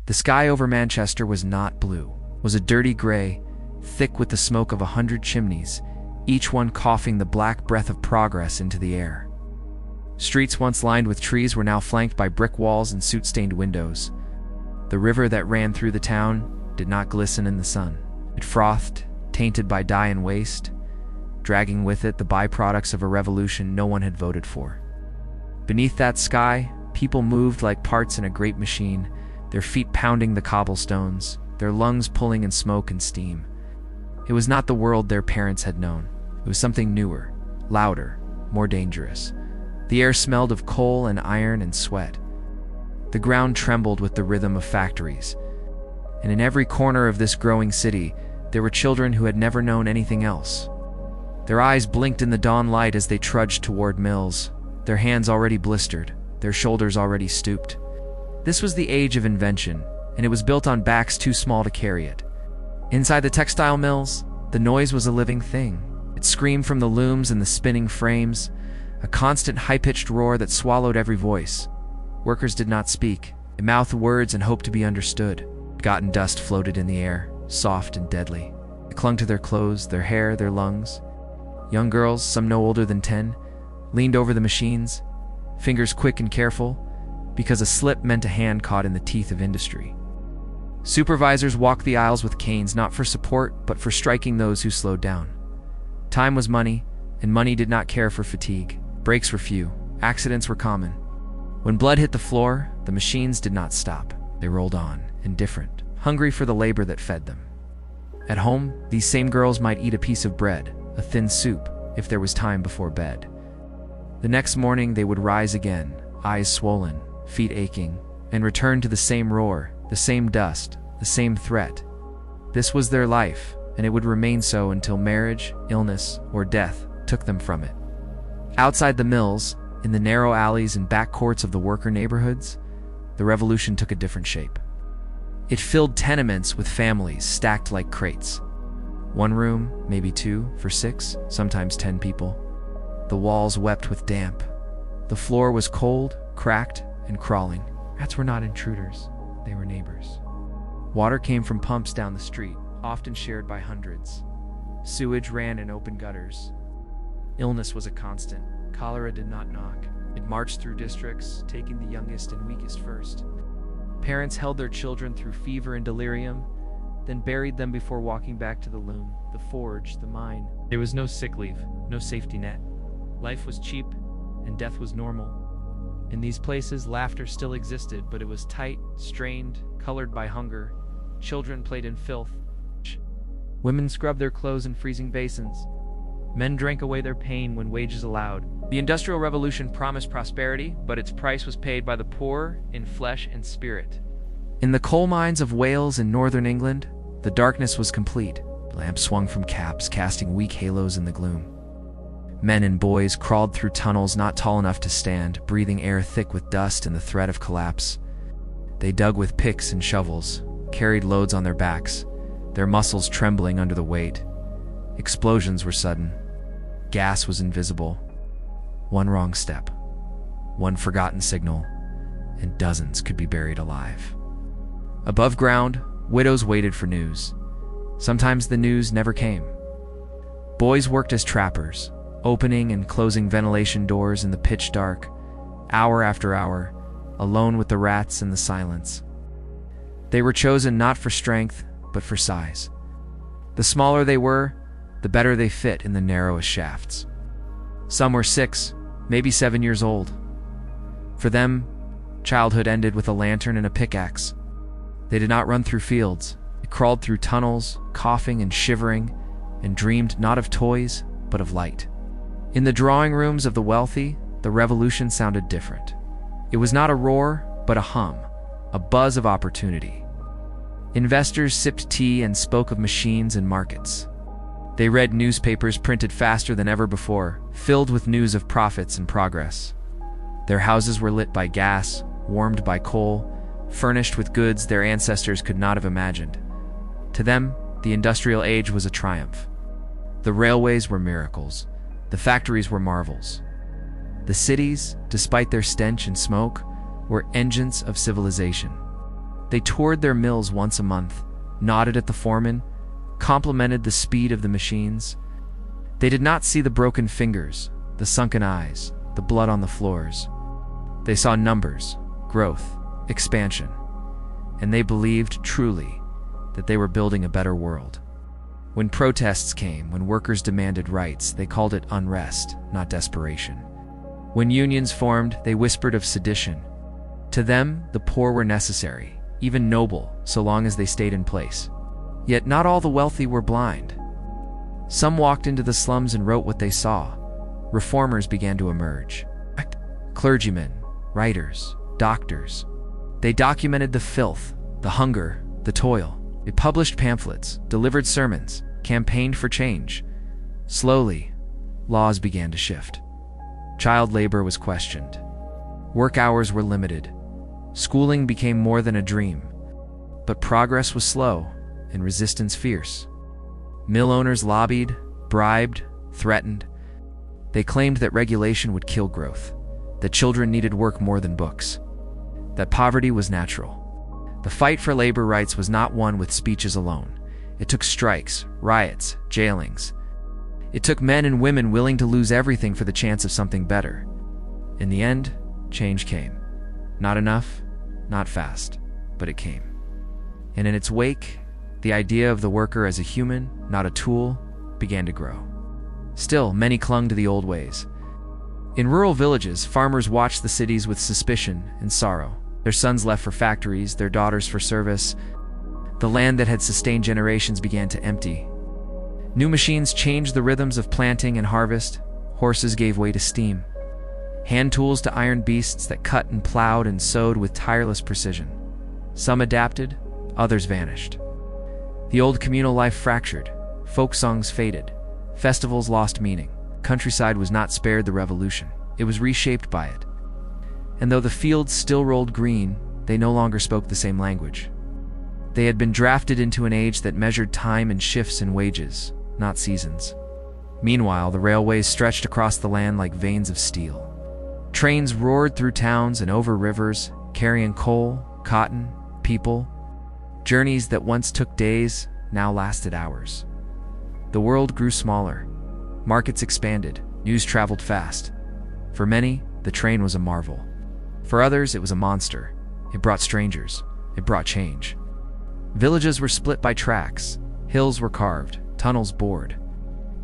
The sky over Manchester was not blue, was a dirty gray, thick with the smoke of 100 chimneys, each one coughing the black breath of progress into the air. Streets once lined with trees were now flanked by brick walls and soot-stained windows. The river that ran through the town did not glisten in the sun. It frothed, tainted by dye and waste, dragging with it the byproducts of a revolution no one had voted for. Beneath that sky, people moved like parts in a great machine, their feet pounding the cobblestones, their lungs pulling in smoke and steam. It was not the world their parents had known. It was something newer, louder, more dangerous. The air smelled of coal and iron and sweat. The ground trembled with the rhythm of factories. And in every corner of this growing city, there were children who had never known anything else. Their eyes blinked in the dawn light as they trudged toward mills, their hands already blistered, their shoulders already stooped. This was the age of invention, and it was built on backs too small to carry it. Inside the textile mills, the noise was a living thing. It screamed from the looms and the spinning frames, a constant high-pitched roar that swallowed every voice. Workers did not speak. They mouthed words and hoped to be understood. Forgotten dust floated in the air, soft and deadly. It clung to their clothes, their hair, their lungs. Young girls, some no older than 10, leaned over the machines, fingers quick and careful, because a slip meant a hand caught in the teeth of industry. Supervisors walked the aisles with canes not for support, but for striking those who slowed down. Time was money, and money did not care for fatigue. Breaks were few. Accidents were common. When blood hit the floor, the machines did not stop. They rolled on, indifferent, hungry for the labor that fed them. At home, these same girls might eat a piece of bread, a thin soup, if there was time before bed. The next morning they would rise again, eyes swollen, feet aching, and return to the same roar, the same dust, the same threat. This was their life, and it would remain so until marriage, illness, or death took them from it. Outside the mills, in the narrow alleys and back courts of the worker neighborhoods, the revolution took a different shape. It filled tenements with families stacked like crates. One room, maybe two, for 6, sometimes 10 people. The walls wept with damp. The floor was cold, cracked, and crawling. Rats were not intruders, they were neighbors. Water came from pumps down the street, often shared by hundreds. Sewage ran in open gutters. Illness was a constant. Cholera did not knock. It marched through districts, taking the youngest and weakest first. Parents held their children through fever and delirium, then buried them before walking back to the loom, the forge, the mine. There was no sick leave, no safety net. Life was cheap, and death was normal. In these places, laughter still existed, but it was tight, strained, colored by hunger. Children played in filth. Women scrubbed their clothes in freezing basins. Men drank away their pain when wages allowed. The Industrial Revolution promised prosperity, but its price was paid by the poor in flesh and spirit. In the coal mines of Wales and northern England, the darkness was complete. Lamps swung from caps, casting weak halos in the gloom. Men and boys crawled through tunnels not tall enough to stand, breathing air thick with dust and the threat of collapse. They dug with picks and shovels, carried loads on their backs, their muscles trembling under the weight. Explosions were sudden. Gas was invisible. One wrong step, one forgotten signal, and dozens could be buried alive. Above ground, widows waited for news. Sometimes the news never came. Boys worked as trappers, opening and closing ventilation doors in the pitch dark, hour after hour, alone with the rats and the silence. They were chosen not for strength, but for size. The smaller they were, the better they fit in the narrowest shafts. Some were 6, maybe 7 years old. For them, childhood ended with a lantern and a pickaxe. They did not run through fields. They crawled through tunnels, coughing and shivering, and dreamed not of toys, but of light. In the drawing rooms of the wealthy, the revolution sounded different. It was not a roar, but a hum, a buzz of opportunity. Investors sipped tea and spoke of machines and markets. They read newspapers printed faster than ever before, filled with news of profits and progress. Their houses were lit by gas, warmed by coal, furnished with goods their ancestors could not have imagined. To them, the industrial age was a triumph. The railways were miracles. The factories were marvels. The cities, despite their stench and smoke, were engines of civilization. They toured their mills once a month, nodded at the foreman, complimented the speed of the machines. They did not see the broken fingers, the sunken eyes, the blood on the floors. They saw numbers, growth, expansion, and they believed truly that they were building a better world. When protests came, when workers demanded rights, they called it unrest, not desperation. When unions formed, they whispered of sedition. To them, the poor were necessary, even noble, so long as they stayed in place. Yet not all the wealthy were blind. Some walked into the slums and wrote what they saw. Reformers began to emerge. Clergymen, writers, doctors. They documented the filth, the hunger, the toil. They published pamphlets, delivered sermons, campaigned for change. Slowly, laws began to shift. Child labor was questioned. Work hours were limited. Schooling became more than a dream. But progress was slow and resistance fierce. Mill owners lobbied, bribed, threatened. They claimed that regulation would kill growth, that children needed work more than books, that poverty was natural. The fight for labor rights was not won with speeches alone. It took strikes, riots, jailings. It took men and women willing to lose everything for the chance of something better. In the end, change came. Not enough, not fast, but it came. And in its wake, the idea of the worker as a human, not a tool, began to grow. Still, many clung to the old ways. In rural villages, farmers watched the cities with suspicion and sorrow. Their sons left for factories, their daughters for service. The land that had sustained generations began to empty. New machines changed the rhythms of planting and harvest. Horses gave way to steam. Hand tools to iron beasts that cut and plowed and sowed with tireless precision. Some adapted, others vanished. The old communal life fractured. Folk songs faded. Festivals lost meaning. Countryside was not spared the revolution. It was reshaped by it. And though the fields still rolled green, they no longer spoke the same language. They had been drafted into an age that measured time in shifts and wages, not seasons. Meanwhile, the railways stretched across the land like veins of steel. Trains roared through towns and over rivers, carrying coal, cotton, people. Journeys that once took days now lasted hours. The world grew smaller. Markets expanded. News traveled fast. For many, the train was a marvel. For others, it was a monster. It brought strangers. It brought change. Villages were split by tracks. Hills were carved. Tunnels bored.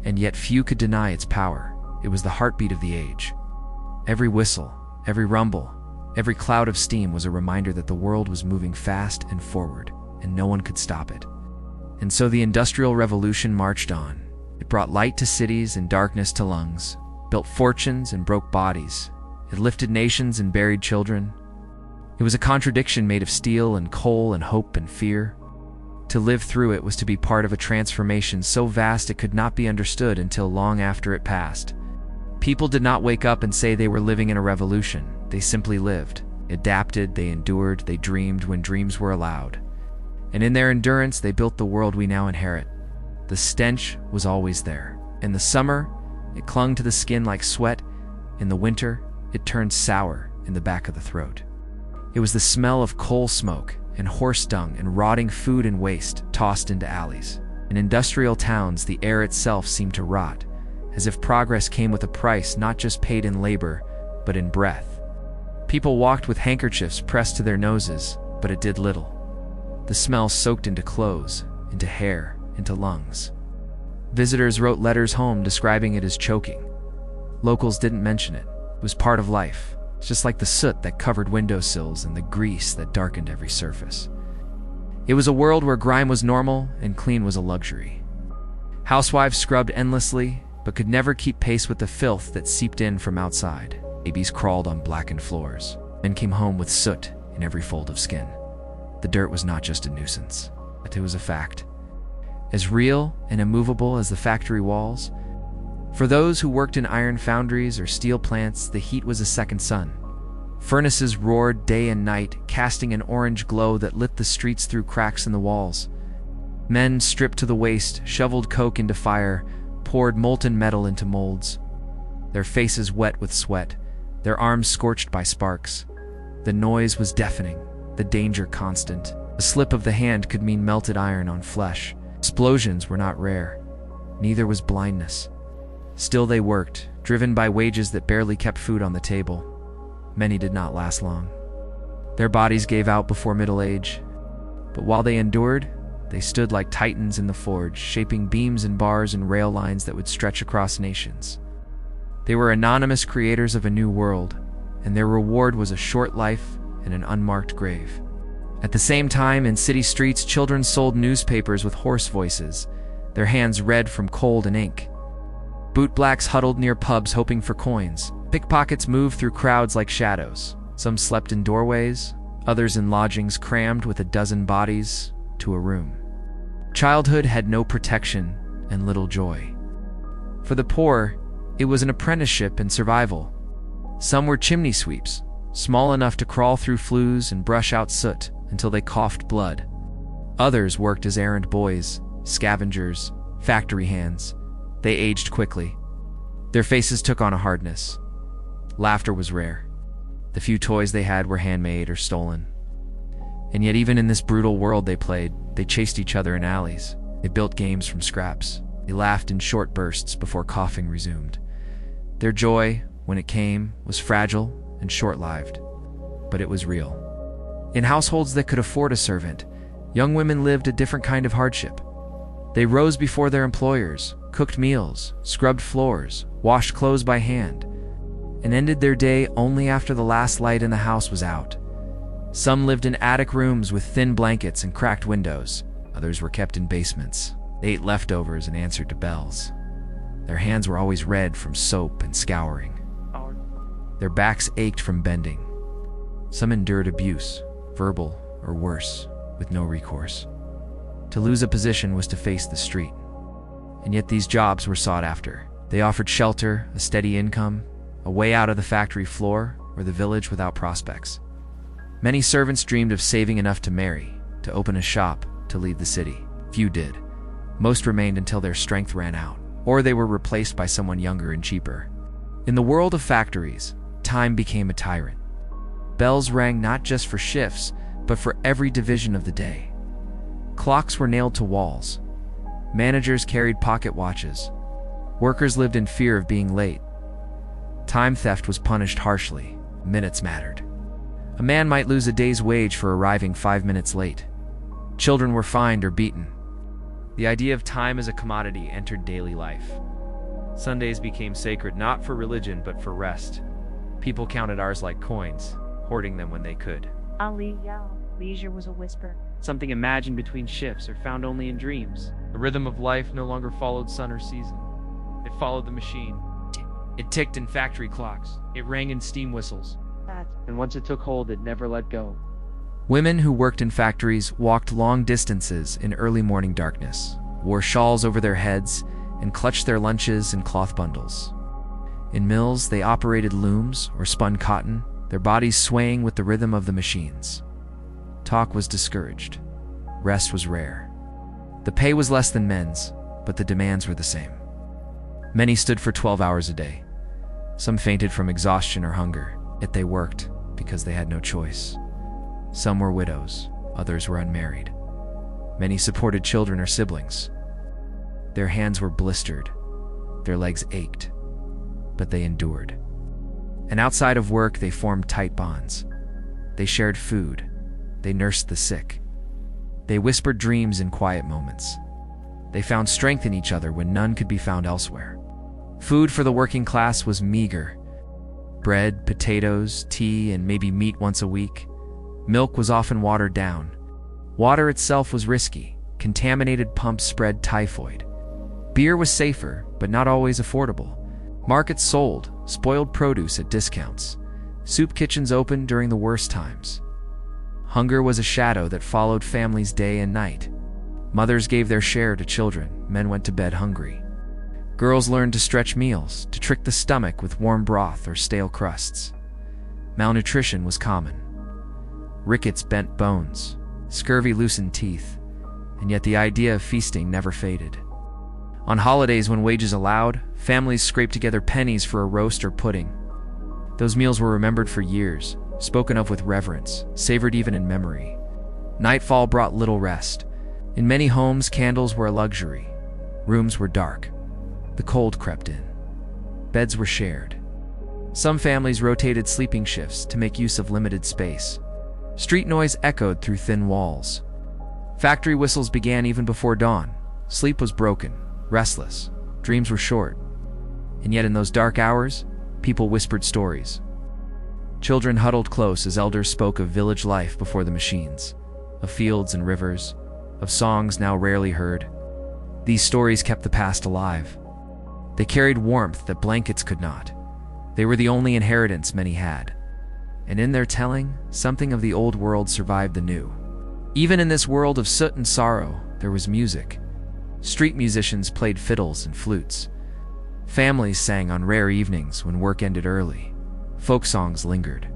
And yet few could deny its power. It was the heartbeat of the age. Every whistle, every rumble, every cloud of steam was a reminder that the world was moving fast and forward, and no one could stop it. And so the Industrial Revolution marched on. It brought light to cities and darkness to lungs, built fortunes and broke bodies. It lifted nations and buried children. It was a contradiction made of steel and coal and hope and fear. To live through it was to be part of a transformation so vast it could not be understood until long after it passed. People did not wake up and say they were living in a revolution. They simply lived, adapted, they endured, they dreamed when dreams were allowed. And in their endurance, they built the world we now inherit. The stench was always there. In the summer, it clung to the skin like sweat. In the winter, it turned sour in the back of the throat. It was the smell of coal smoke and horse dung and rotting food and waste tossed into alleys. In industrial towns, the air itself seemed to rot, as if progress came with a price not just paid in labor, but in breath. People walked with handkerchiefs pressed to their noses, but it did little. The smell soaked into clothes, into hair, into lungs. Visitors wrote letters home describing it as choking. Locals didn't mention it. It was part of life. It's just like the soot that covered windowsills and the grease that darkened every surface. It was a world where grime was normal and clean was a luxury. Housewives scrubbed endlessly, but could never keep pace with the filth that seeped in from outside. Babies crawled on blackened floors. Men came home with soot in every fold of skin. The dirt was not just a nuisance, it was a fact. As real and immovable as the factory walls. For those who worked in iron foundries or steel plants, the heat was a second sun. Furnaces roared day and night, casting an orange glow that lit the streets through cracks in the walls. Men stripped to the waist, shoveled coke into fire, poured molten metal into molds. Their faces wet with sweat, their arms scorched by sparks. The noise was deafening, the danger constant. A slip of the hand could mean melted iron on flesh. Explosions were not rare. Neither was blindness. Still they worked, driven by wages that barely kept food on the table. Many did not last long. Their bodies gave out before middle age. But while they endured, they stood like titans in the forge, shaping beams and bars and rail lines that would stretch across nations. They were anonymous creators of a new world, and their reward was a short life and an unmarked grave. At the same time, in city streets, children sold newspapers with hoarse voices, their hands red from cold and ink. Bootblacks huddled near pubs hoping for coins. Pickpockets moved through crowds like shadows. Some slept in doorways, others in lodgings crammed with a dozen bodies to a room. Childhood had no protection and little joy. For the poor, it was an apprenticeship and survival. Some were chimney sweeps, small enough to crawl through flues and brush out soot until they coughed blood. Others worked as errand boys, scavengers, factory hands. They aged quickly. Their faces took on a hardness. Laughter was rare. The few toys they had were handmade or stolen. And yet even in this brutal world they played, they chased each other in alleys. They built games from scraps. They laughed in short bursts before coughing resumed. Their joy, when it came, was fragile and short-lived, but it was real. In households that could afford a servant, young women lived a different kind of hardship. They rose before their employers, cooked meals, scrubbed floors, washed clothes by hand, and ended their day only after the last light in the house was out. Some lived in attic rooms with thin blankets and cracked windows. Others were kept in basements. They ate leftovers and answered to bells. Their hands were always red from soap and scouring. Their backs ached from bending. Some endured abuse, verbal or worse, with no recourse. To lose a position was to face the street. And yet these jobs were sought after. They offered shelter, a steady income, a way out of the factory floor or the village without prospects. Many servants dreamed of saving enough to marry, to open a shop, to leave the city. Few did. Most remained until their strength ran out, or they were replaced by someone younger and cheaper. In the world of factories, time became a tyrant. Bells rang not just for shifts, but for every division of the day. Clocks were nailed to walls. Managers carried pocket watches. Workers lived in fear of being late. Time theft was punished harshly. Minutes mattered. A man might lose a day's wage for arriving 5 minutes late. Children were fined or beaten. The idea of time as a commodity entered daily life. Sundays became sacred not for religion but for rest. People counted hours like coins, hoarding them when they could. Ali Yao, leisure was a whisper. Something imagined between shifts or found only in dreams. The rhythm of life no longer followed sun or season. It followed the machine. It ticked in factory clocks. It rang in steam whistles. And once it took hold, it never let go. Women who worked in factories walked long distances in early morning darkness, wore shawls over their heads, and clutched their lunches in cloth bundles. In mills, they operated looms or spun cotton, their bodies swaying with the rhythm of the machines. Talk was discouraged. Rest was rare. The pay was less than men's, but the demands were the same. Many stood for 12 hours a day. Some fainted from exhaustion or hunger, yet they worked because they had no choice. Some were widows, others were unmarried. Many supported children or siblings. Their hands were blistered, their legs ached, but they endured. And outside of work, they formed tight bonds. They shared food. They nursed the sick. They whispered dreams in quiet moments. They found strength in each other when none could be found elsewhere. Food for the working class was meager. Bread, potatoes, tea, and maybe meat once a week. Milk was often watered down. Water itself was risky. Contaminated pumps spread typhoid. Beer was safer, but not always affordable. Markets sold spoiled produce at discounts. Soup kitchens opened during the worst times. Hunger was a shadow that followed families day and night. Mothers gave their share to children. Men went to bed hungry. Girls learned to stretch meals, to trick the stomach with warm broth or stale crusts. Malnutrition was common. Rickets bent bones. Scurvy loosened teeth. And yet the idea of feasting never faded. On holidays when wages allowed, families scraped together pennies for a roast or pudding. Those meals were remembered for years, spoken of with reverence, savored even in memory. Nightfall brought little rest. In many homes, candles were a luxury. Rooms were dark. The cold crept in. Beds were shared. Some families rotated sleeping shifts to make use of limited space. Street noise echoed through thin walls. Factory whistles began even before dawn. Sleep was broken, restless. Dreams were short. And yet in those dark hours, people whispered stories. Children huddled close as elders spoke of village life before the machines, of fields and rivers, of songs now rarely heard. These stories kept the past alive. They carried warmth that blankets could not. They were the only inheritance many had. And in their telling, something of the old world survived the new. Even in this world of soot and sorrow, there was music. Street musicians played fiddles and flutes. Families sang on rare evenings when work ended early. Folk songs lingered.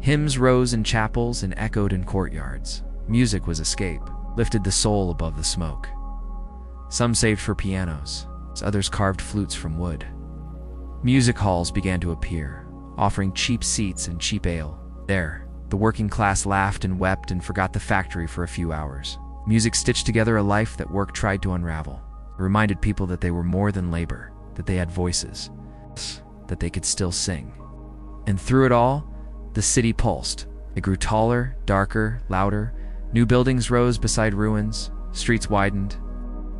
Hymns rose in chapels and echoed in courtyards. Music was escape, lifted the soul above the smoke. Some saved for pianos, others carved flutes from wood. Music halls began to appear, offering cheap seats and cheap ale. There, the working class laughed and wept and forgot the factory for a few hours. Music stitched together a life that work tried to unravel. It reminded people that they were more than labor, that they had voices, that they could still sing. And through it all, the city pulsed. It grew taller, darker, louder. New buildings rose beside ruins. Streets widened.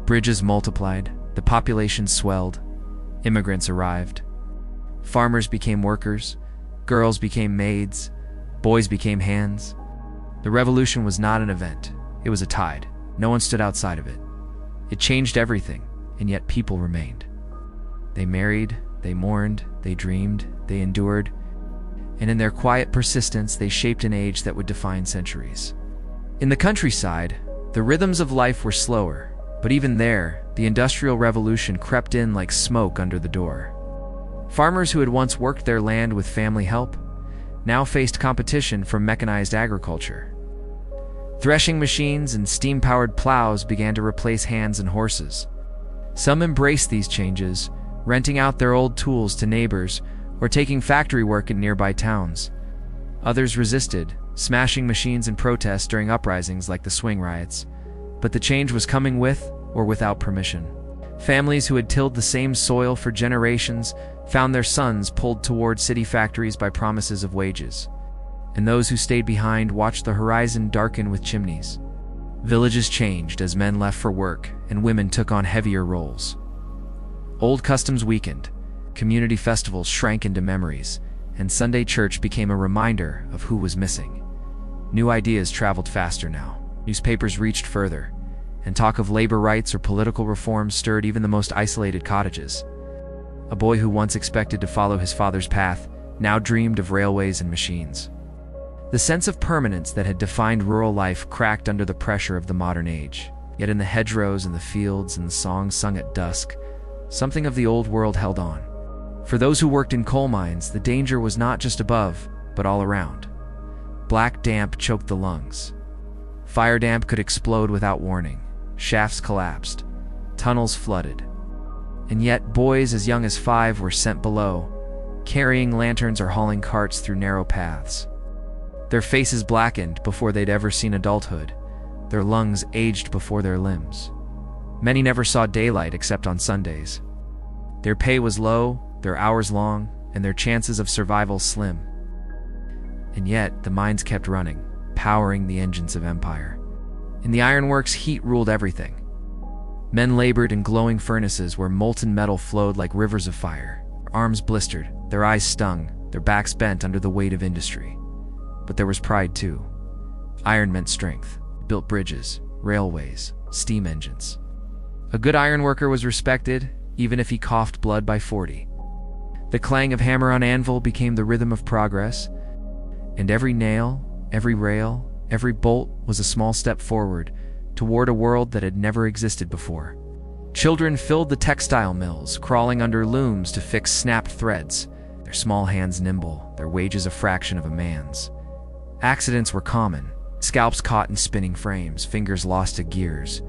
Bridges multiplied. The population swelled. Immigrants arrived. Farmers became workers. Girls became maids. Boys became hands. The revolution was not an event. It was a tide. No one stood outside of it. It changed everything, and yet people remained. They married, they mourned, they dreamed, they endured, and in their quiet persistence, they shaped an age that would define centuries. In the countryside, the rhythms of life were slower, but even there, the Industrial Revolution crept in like smoke under the door. Farmers who had once worked their land with family help now faced competition from mechanized agriculture. Threshing machines and steam-powered plows began to replace hands and horses. Some embraced these changes, renting out their old tools to neighbors or taking factory work in nearby towns. Others resisted, smashing machines in protest during uprisings like the swing riots. But the change was coming with or without permission. Families who had tilled the same soil for generations found their sons pulled toward city factories by promises of wages. And those who stayed behind watched the horizon darken with chimneys. Villages changed as men left for work and women took on heavier roles. Old customs weakened, community festivals shrank into memories, and Sunday church became a reminder of who was missing. New ideas traveled faster now. Newspapers reached further, and talk of labor rights or political reforms stirred even the most isolated cottages. A boy who once expected to follow his father's path now dreamed of railways and machines. The sense of permanence that had defined rural life cracked under the pressure of the modern age. Yet in the hedgerows and the fields and the songs sung at dusk, something of the old world held on. For those who worked in coal mines, the danger was not just above, but all around. Black damp choked the lungs. Fire damp could explode without warning. Shafts collapsed. Tunnels flooded. And yet boys as young as 5 were sent below, carrying lanterns or hauling carts through narrow paths. Their faces blackened before they'd ever seen adulthood. Their lungs aged before their limbs. Many never saw daylight except on Sundays. Their pay was low, their hours long, and their chances of survival slim. And yet, the mines kept running, powering the engines of empire. In the ironworks, heat ruled everything. Men labored in glowing furnaces where molten metal flowed like rivers of fire. Their arms blistered, their eyes stung, their backs bent under the weight of industry. But there was pride too. Iron meant strength. It built bridges, railways, steam engines. A good ironworker was respected, even if he coughed blood by 40. The clang of hammer on anvil became the rhythm of progress, and every nail, every rail, every bolt was a small step forward toward a world that had never existed before. Children filled the textile mills, crawling under looms to fix snapped threads, their small hands nimble, their wages a fraction of a man's. Accidents were common, scalps caught in spinning frames, fingers lost to gears.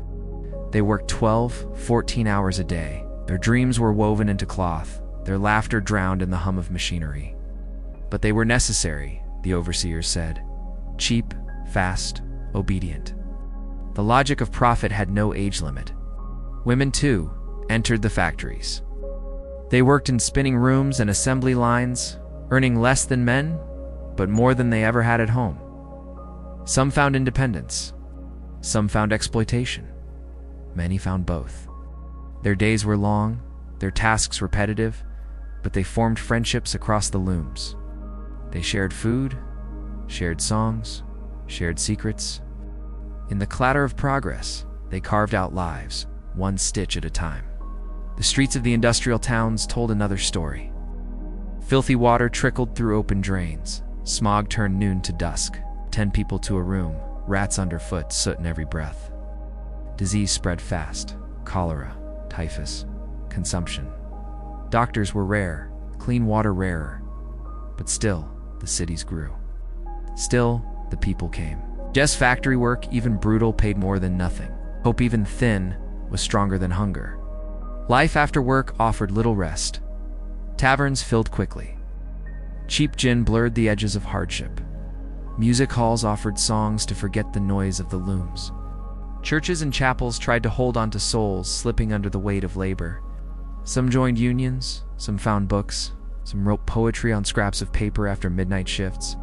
They worked 12, 14 hours a day. Their dreams were woven into cloth, their laughter drowned in the hum of machinery. But they were necessary, the overseers said. Cheap, fast, obedient. The logic of profit had no age limit. Women, too, entered the factories. They worked in spinning rooms and assembly lines, earning less than men, but more than they ever had at home. Some found independence. Some found exploitation. Many found both. Their days were long, their tasks repetitive, but they formed friendships across the looms. They shared food, shared songs, shared secrets. In the clatter of progress, they carved out lives, one stitch at a time. The streets of the industrial towns told another story. Filthy water trickled through open drains. Smog turned noon to dusk. 10 people to a room, rats underfoot, soot in every breath. Disease spread fast. Cholera, typhus, consumption. Doctors were rare, clean water rarer. But still, the cities grew. Still, the people came. Just factory work, even brutal, paid more than nothing. Hope, even thin, was stronger than hunger. Life after work offered little rest. Taverns filled quickly. Cheap gin blurred the edges of hardship. Music halls offered songs to forget the noise of the looms. Churches and chapels tried to hold on to souls slipping under the weight of labor. Some joined unions, some found books, some wrote poetry on scraps of paper after midnight shifts.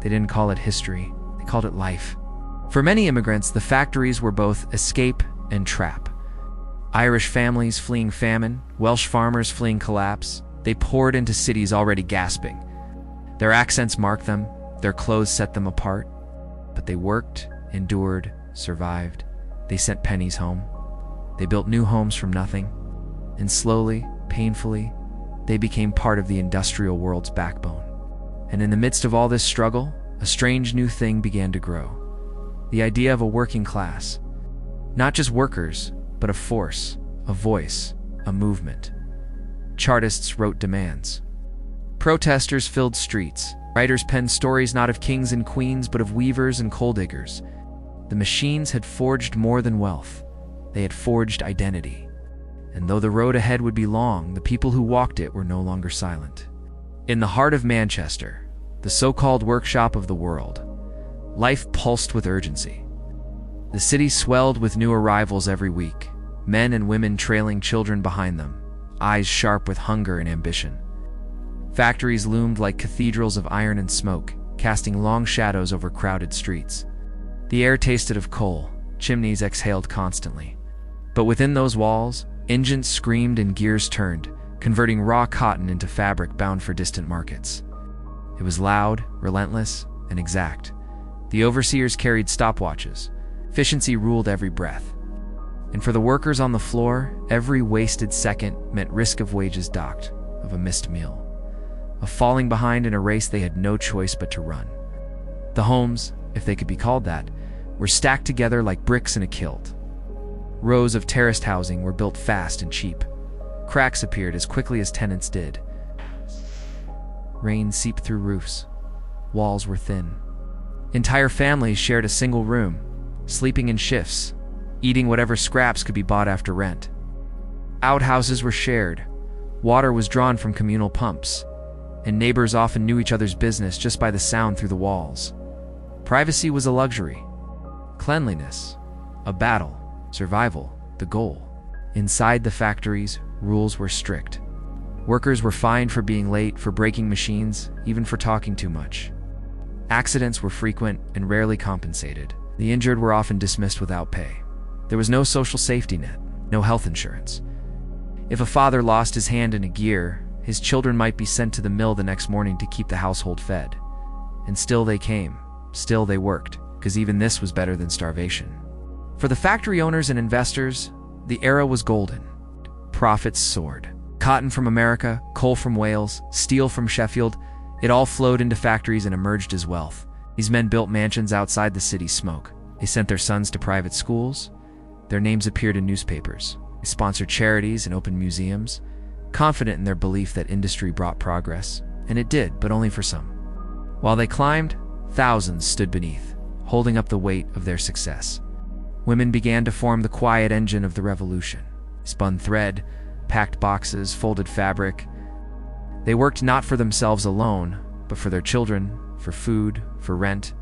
They didn't call it history, they called it life. For many immigrants, the factories were both escape and trap. Irish families fleeing famine, Welsh farmers fleeing collapse, they poured into cities already gasping. Their accents marked them, their clothes set them apart. But they worked, endured, survived. They sent pennies home. They built new homes from nothing. And slowly, painfully, they became part of the industrial world's backbone. And in the midst of all this struggle, a strange new thing began to grow. The idea of a working class. Not just workers, but a force, a voice, a movement. Chartists wrote demands. Protesters filled streets. Writers penned stories not of kings and queens, but of weavers and coal diggers. The machines had forged more than wealth. They had forged identity. And though the road ahead would be long, the people who walked it were no longer silent. In the heart of Manchester, the so-called workshop of the world, life pulsed with urgency. The city swelled with new arrivals every week, men and women trailing children behind them, eyes sharp with hunger and ambition. Factories loomed like cathedrals of iron and smoke, casting long shadows over crowded streets. The air tasted of coal, chimneys exhaled constantly. But within those walls, engines screamed and gears turned, converting raw cotton into fabric bound for distant markets. It was loud, relentless, and exact. The overseers carried stopwatches. Efficiency ruled every breath. And for the workers on the floor, every wasted second meant risk of wages docked, of a missed meal, of falling behind in a race they had no choice but to run. The homes, if they could be called that, were stacked together like bricks in a kilt. Rows of terraced housing were built fast and cheap. Cracks appeared as quickly as tenants did. Rain seeped through roofs. Walls were thin. Entire families shared a single room, sleeping in shifts, eating whatever scraps could be bought after rent. Outhouses were shared. Water was drawn from communal pumps, and neighbors often knew each other's business just by the sound through the walls. Privacy was a luxury. Cleanliness, a battle. Survival, the goal. Inside the factories, rules were strict. Workers were fined for being late, for breaking machines, even for talking too much. Accidents were frequent and rarely compensated. The injured were often dismissed without pay. There was no social safety net, no health insurance. If a father lost his hand in a gear, his children might be sent to the mill the next morning to keep the household fed. And still they came, still they worked, because even this was better than starvation. For the factory owners and investors, the era was golden. Profits soared. Cotton from America, coal from Wales, steel from Sheffield, it all flowed into factories and emerged as wealth. These men built mansions outside the city's smoke. They sent their sons to private schools. Their names appeared in newspapers. They sponsored charities and opened museums, confident in their belief that industry brought progress. And it did, but only for some. While they climbed, thousands stood beneath, holding up the weight of their success. Women began to form the quiet engine of the revolution. Spun thread, packed boxes, folded fabric. They worked not for themselves alone, but for their children, for food, for rent.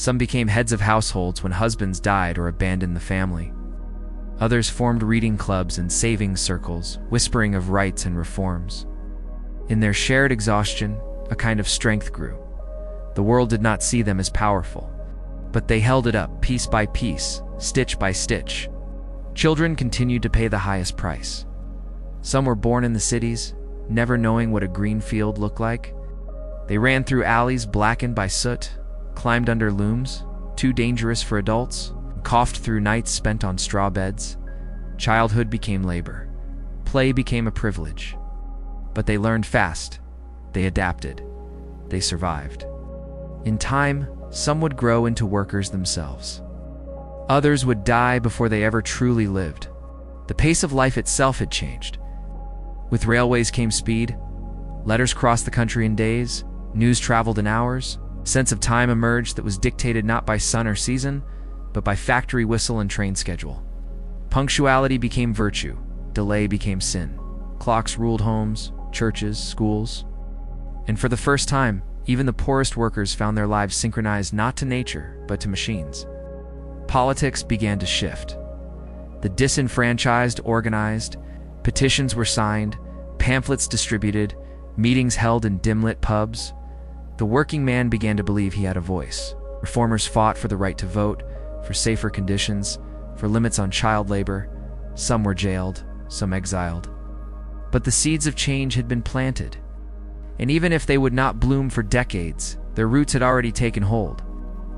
Some became heads of households when husbands died or abandoned the family. Others formed reading clubs and savings circles, whispering of rights and reforms. In their shared exhaustion, a kind of strength grew. The world did not see them as powerful, but they held it up piece by piece, stitch by stitch. Children continued to pay the highest price. Some were born in the cities, never knowing what a green field looked like. They ran through alleys blackened by soot, climbed under looms, too dangerous for adults, coughed through nights spent on straw beds. Childhood became labor. Play became a privilege. But they learned fast. They adapted. They survived. In time, some would grow into workers themselves. Others would die before they ever truly lived. The pace of life itself had changed. With railways came speed. Letters crossed the country in days. News traveled in hours. A sense of time emerged that was dictated not by sun or season, but by factory whistle and train schedule. Punctuality became virtue. Delay became sin. Clocks ruled homes, churches, schools. And for the first time, even the poorest workers found their lives synchronized not to nature, but to machines. Politics began to shift. The disenfranchised organized, petitions were signed, pamphlets distributed, meetings held in dim-lit pubs. The working man began to believe he had a voice. Reformers fought for the right to vote, for safer conditions, for limits on child labor. Some were jailed, some exiled. But the seeds of change had been planted. And even if they would not bloom for decades, their roots had already taken hold.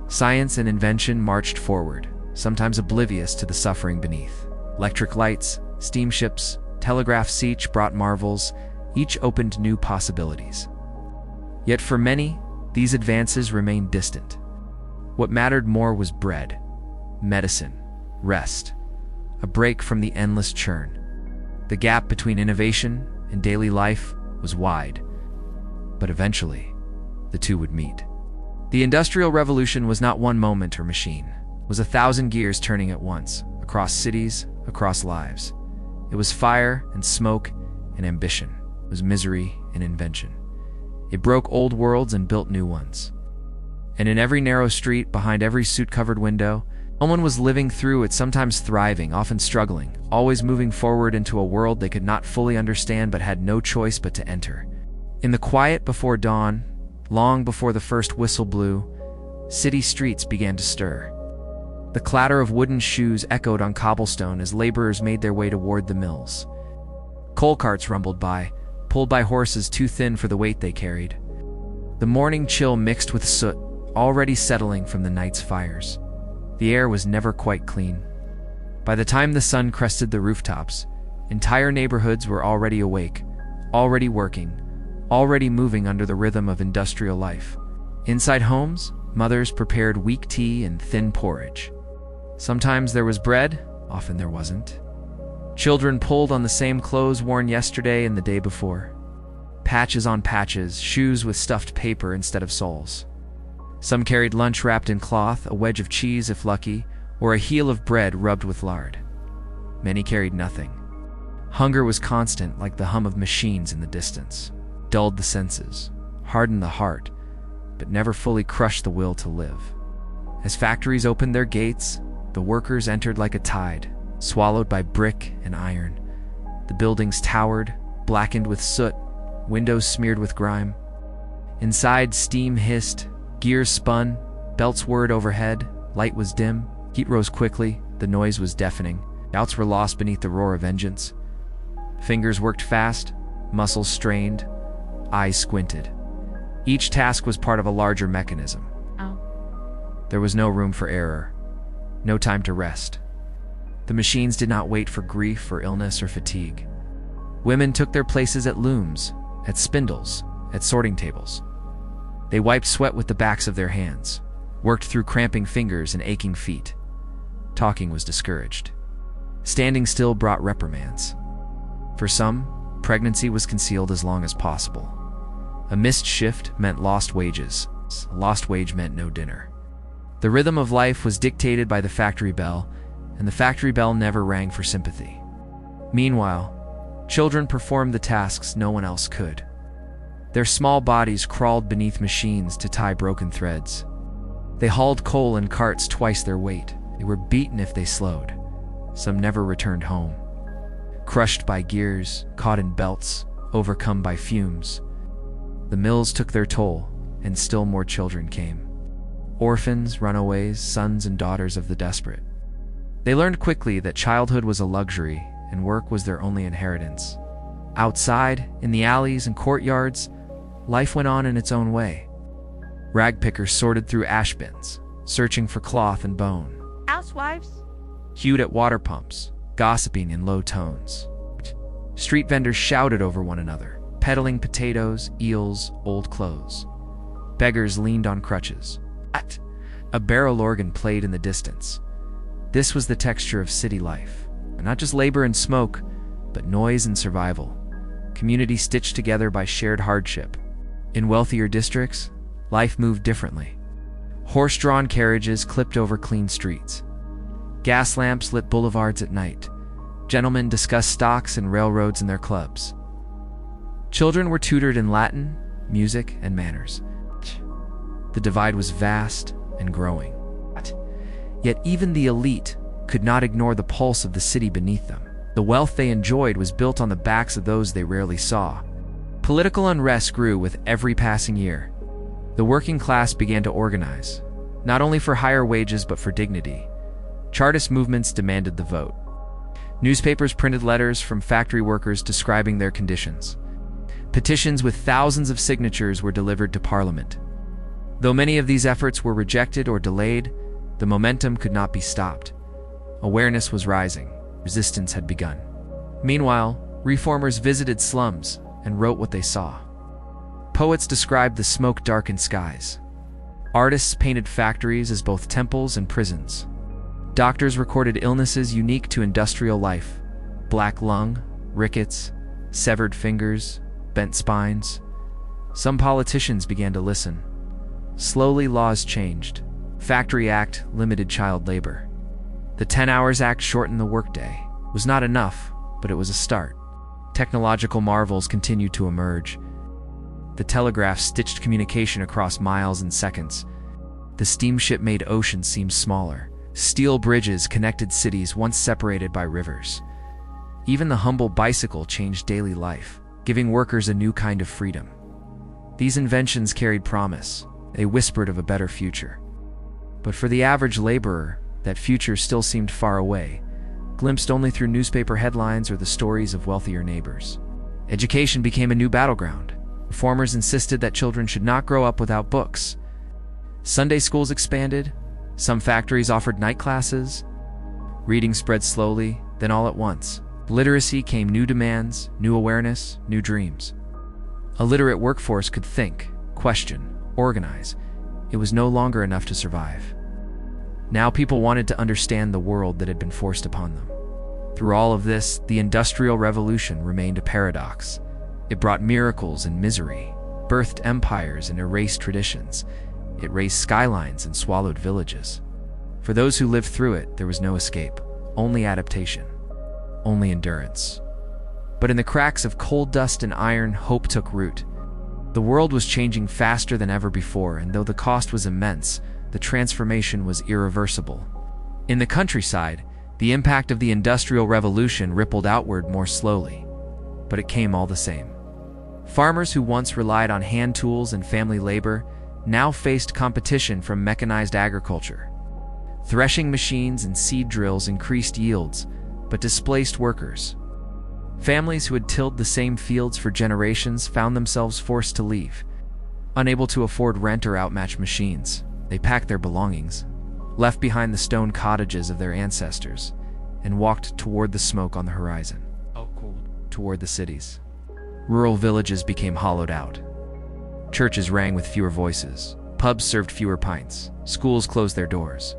Science and invention marched forward, sometimes oblivious to the suffering beneath. Electric lights, steamships, telegraphs each brought marvels, each opened new possibilities. Yet for many, these advances remained distant. What mattered more was bread, medicine, rest, a break from the endless churn. The gap between innovation and daily life was wide, but eventually, the two would meet. The Industrial Revolution was not one moment or machine. It was 1,000 gears turning at once, across cities, across lives. It was fire and smoke and ambition. It was misery and invention. It broke old worlds and built new ones. And in every narrow street, behind every soot-covered window, someone was living through it, sometimes thriving, often struggling, always moving forward into a world they could not fully understand but had no choice but to enter. In the quiet before dawn, long before the first whistle blew, city streets began to stir. The clatter of wooden shoes echoed on cobblestone as laborers made their way toward the mills. Coal carts rumbled by, pulled by horses too thin for the weight they carried. The morning chill mixed with soot, already settling from the night's fires. The air was never quite clean. By the time the sun crested the rooftops, entire neighborhoods were already awake, already working, already moving under the rhythm of industrial life. Inside homes, mothers prepared weak tea and thin porridge. Sometimes there was bread, often there wasn't. Children pulled on the same clothes worn yesterday and the day before. Patches on patches, shoes with stuffed paper instead of soles. Some carried lunch wrapped in cloth, a wedge of cheese if lucky, or a heel of bread rubbed with lard. Many carried nothing. Hunger was constant, like the hum of machines in the distance. Dulled the senses, hardened the heart, but never fully crushed the will to live. As factories opened their gates, the workers entered like a tide, swallowed by brick and iron. The buildings towered, blackened with soot, windows smeared with grime. Inside, steam hissed, gears spun, belts whirred overhead, light was dim, heat rose quickly, the noise was deafening. Doubts were lost beneath the roar of engines. Fingers worked fast, muscles strained, eyes squinted. Each task was part of a larger mechanism. There was no room for error, no time to rest. The machines did not wait for grief or illness or fatigue. Women took their places at looms, at spindles, at sorting tables. They wiped sweat with the backs of their hands, worked through cramping fingers and aching feet. Talking was discouraged. Standing still brought reprimands. For some, pregnancy was concealed as long as possible. A missed shift meant lost wages. A lost wage meant no dinner. The rhythm of life was dictated by the factory bell, and the factory bell never rang for sympathy. Meanwhile, children performed the tasks no one else could. Their small bodies crawled beneath machines to tie broken threads. They hauled coal in carts twice their weight. They were beaten if they slowed. Some never returned home. Crushed by gears, caught in belts, overcome by fumes. The mills took their toll, and still more children came. Orphans, runaways, sons and daughters of the desperate. They learned quickly that childhood was a luxury and work was their only inheritance. Outside, in the alleys and courtyards, life went on in its own way. Rag pickers sorted through ash bins, searching for cloth and bone. Housewives? Hewed at water pumps, gossiping in low tones. Street vendors shouted over one another, peddling potatoes, eels, old clothes. Beggars leaned on crutches. A barrel organ played in the distance. This was the texture of city life. Not just labor and smoke, but noise and survival. Community stitched together by shared hardship. In wealthier districts, life moved differently. Horse-drawn carriages clipped over clean streets. Gas lamps lit boulevards at night. Gentlemen discussed stocks and railroads in their clubs. Children were tutored in Latin, music, and manners. The divide was vast and growing. Yet even the elite could not ignore the pulse of the city beneath them. The wealth they enjoyed was built on the backs of those they rarely saw. Political unrest grew with every passing year. The working class began to organize, not only for higher wages but for dignity. Chartist movements demanded the vote. Newspapers printed letters from factory workers describing their conditions. Petitions with thousands of signatures were delivered to Parliament. Though many of these efforts were rejected or delayed, the momentum could not be stopped. Awareness was rising. Resistance had begun. Meanwhile, reformers visited slums and wrote what they saw. Poets described the smoke-darkened skies. Artists painted factories as both temples and prisons. Doctors recorded illnesses unique to industrial life: black lung, rickets, severed fingers, bent spines. Some politicians began to listen. Slowly, laws changed. Factory Act limited child labor. The 10 Hours Act shortened the workday. It was not enough, but it was a start. Technological marvels continued to emerge. The telegraph stitched communication across miles and seconds. The steamship made oceans seem smaller. Steel bridges connected cities once separated by rivers. Even the humble bicycle changed daily life, giving workers a new kind of freedom. These inventions carried promise. They whispered of a better future. But for the average laborer, that future still seemed far away, glimpsed only through newspaper headlines or the stories of wealthier neighbors. Education became a new battleground. Reformers insisted that children should not grow up without books. Sunday schools expanded. Some factories offered night classes. Reading spread slowly, then all at once. Literacy came new demands, new awareness, new dreams. A literate workforce could think, question, organize. It was no longer enough to survive. Now people wanted to understand the world that had been forced upon them. Through all of this, the Industrial Revolution remained a paradox. It brought miracles and misery, birthed empires and erased traditions. It raised skylines and swallowed villages. For those who lived through it, there was no escape, only adaptation, only endurance. But in the cracks of coal dust and iron, hope took root. The world was changing faster than ever before, and though the cost was immense, the transformation was irreversible. In the countryside, the impact of the Industrial Revolution rippled outward more slowly, but it came all the same. Farmers who once relied on hand tools and family labor now faced competition from mechanized agriculture. Threshing machines and seed drills increased yields, but displaced workers. Families who had tilled the same fields for generations found themselves forced to leave. Unable to afford rent or outmatch machines, they packed their belongings, left behind the stone cottages of their ancestors, and walked toward the smoke on the horizon, toward the cities. Rural villages became hollowed out. Churches rang with fewer voices. Pubs served fewer pints. Schools closed their doors.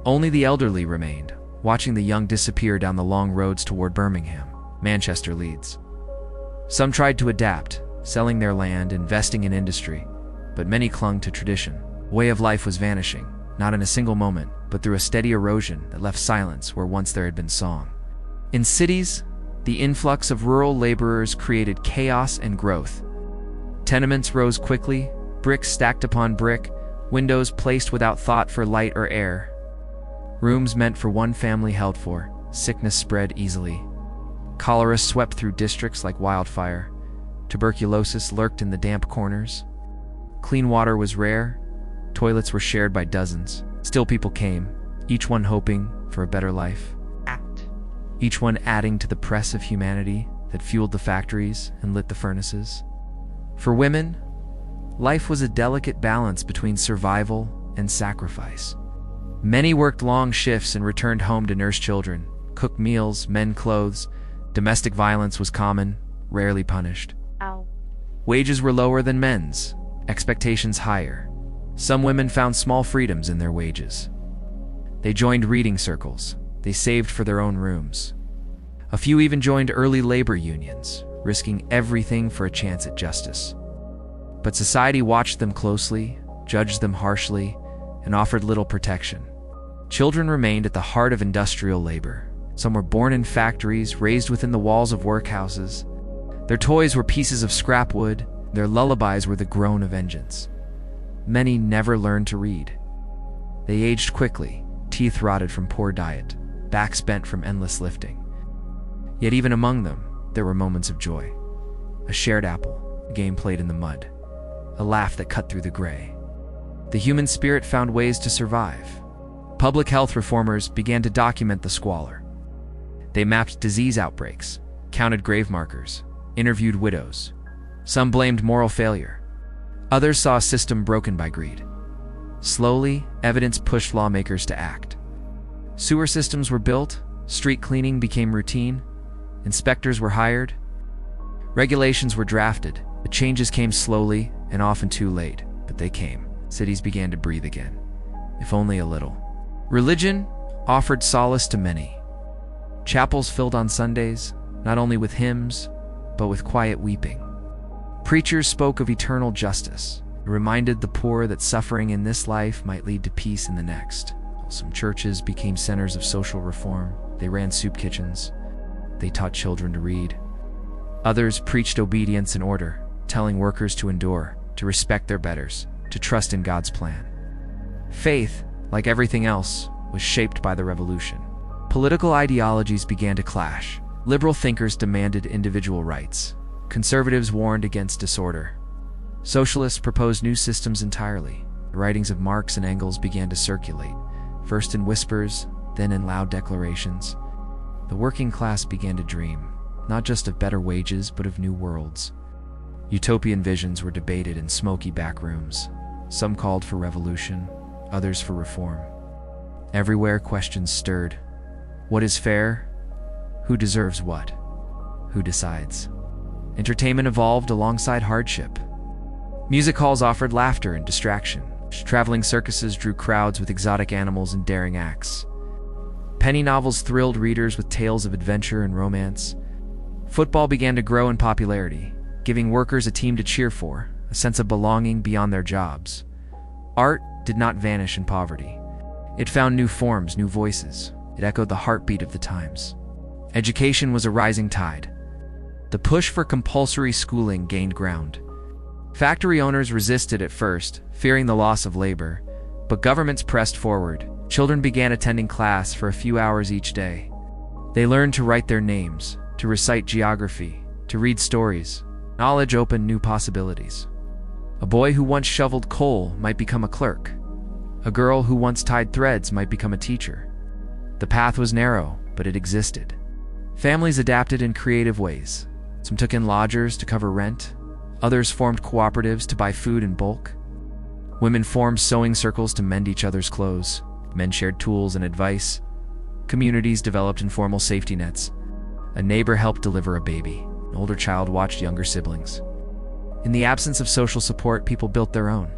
Only the elderly remained, watching the young disappear down the long roads toward Birmingham, Manchester, Leeds. Some tried to adapt, selling their land, investing in industry, but many clung to tradition. Way of life was vanishing, not in a single moment, but through a steady erosion that left silence where once there had been song. In cities, the influx of rural laborers created chaos and growth. Tenements rose quickly, bricks stacked upon brick, Windows placed without thought for light or air. Rooms meant for one family held for. Sickness spread easily. Cholera swept through districts like wildfire. Tuberculosis lurked in the damp corners. Clean water was rare. Toilets were shared by dozens. Still people came, each one hoping for a better life. Each one adding to the press of humanity that fueled the factories and lit the furnaces. For women, life was a delicate balance between survival and sacrifice. Many worked long shifts and returned home to nurse children, cook meals, mend clothes. Domestic violence was common, rarely punished. Ow. Wages were lower than men's, expectations higher. Some women found small freedoms in their wages. They joined reading circles. They saved for their own rooms. A few even joined early labor unions, risking everything for a chance at justice. But society watched them closely, judged them harshly, and offered little protection. Children remained at the heart of industrial labor. Some were born in factories, raised within the walls of workhouses. Their toys were pieces of scrap wood. Their lullabies were the groan of engines. Many never learned to read. They aged quickly, teeth rotted from poor diet, backs bent from endless lifting. Yet even among them, there were moments of joy. A shared apple, a game played in the mud, a laugh that cut through the gray. The human spirit found ways to survive. Public health reformers began to document the squalor. They mapped disease outbreaks, counted grave markers, interviewed widows. Some blamed moral failure. Others saw a system broken by greed. Slowly, evidence pushed lawmakers to act. Sewer systems were built, street cleaning became routine, inspectors were hired, regulations were drafted. The changes came slowly and often too late, but they came. Cities began to breathe again, if only a little. Religion offered solace to many. Chapels filled on Sundays, not only with hymns, but with quiet weeping. Preachers spoke of eternal justice, reminded the poor that suffering in this life might lead to peace in the next. Some churches became centers of social reform. They ran soup kitchens. They taught children to read. Others preached obedience and order, telling workers to endure, to respect their betters, to trust in God's plan. Faith, like everything else, was shaped by the revolution. Political ideologies began to clash. Liberal thinkers demanded individual rights. Conservatives warned against disorder. Socialists proposed new systems entirely. The writings of Marx and Engels began to circulate, first in whispers, then in loud declarations. The working class began to dream, not just of better wages, but of new worlds. Utopian visions were debated in smoky back rooms. Some called for revolution, others for reform. Everywhere questions stirred. What is fair? Who deserves what? Who decides? Entertainment evolved alongside hardship. Music halls offered laughter and distraction. Traveling circuses drew crowds with exotic animals and daring acts. Penny novels thrilled readers with tales of adventure and romance. Football began to grow in popularity, giving workers a team to cheer for, a sense of belonging beyond their jobs. Art did not vanish in poverty. It found new forms, new voices. It echoed the heartbeat of the times. Education was a rising tide. The push for compulsory schooling gained ground. Factory owners resisted at first, fearing the loss of labor, but governments pressed forward. Children began attending class for a few hours each day. They learned to write their names, to recite geography, to read stories. Knowledge opened new possibilities. A boy who once shoveled coal might become a clerk. A girl who once tied threads might become a teacher. The path was narrow, but it existed. Families adapted in creative ways. Some took in lodgers to cover rent. Others formed cooperatives to buy food in bulk. Women formed sewing circles to mend each other's clothes. Men shared tools and advice. Communities developed informal safety nets. A neighbor helped deliver a baby. An older child watched younger siblings. In the absence of social support, people built their own.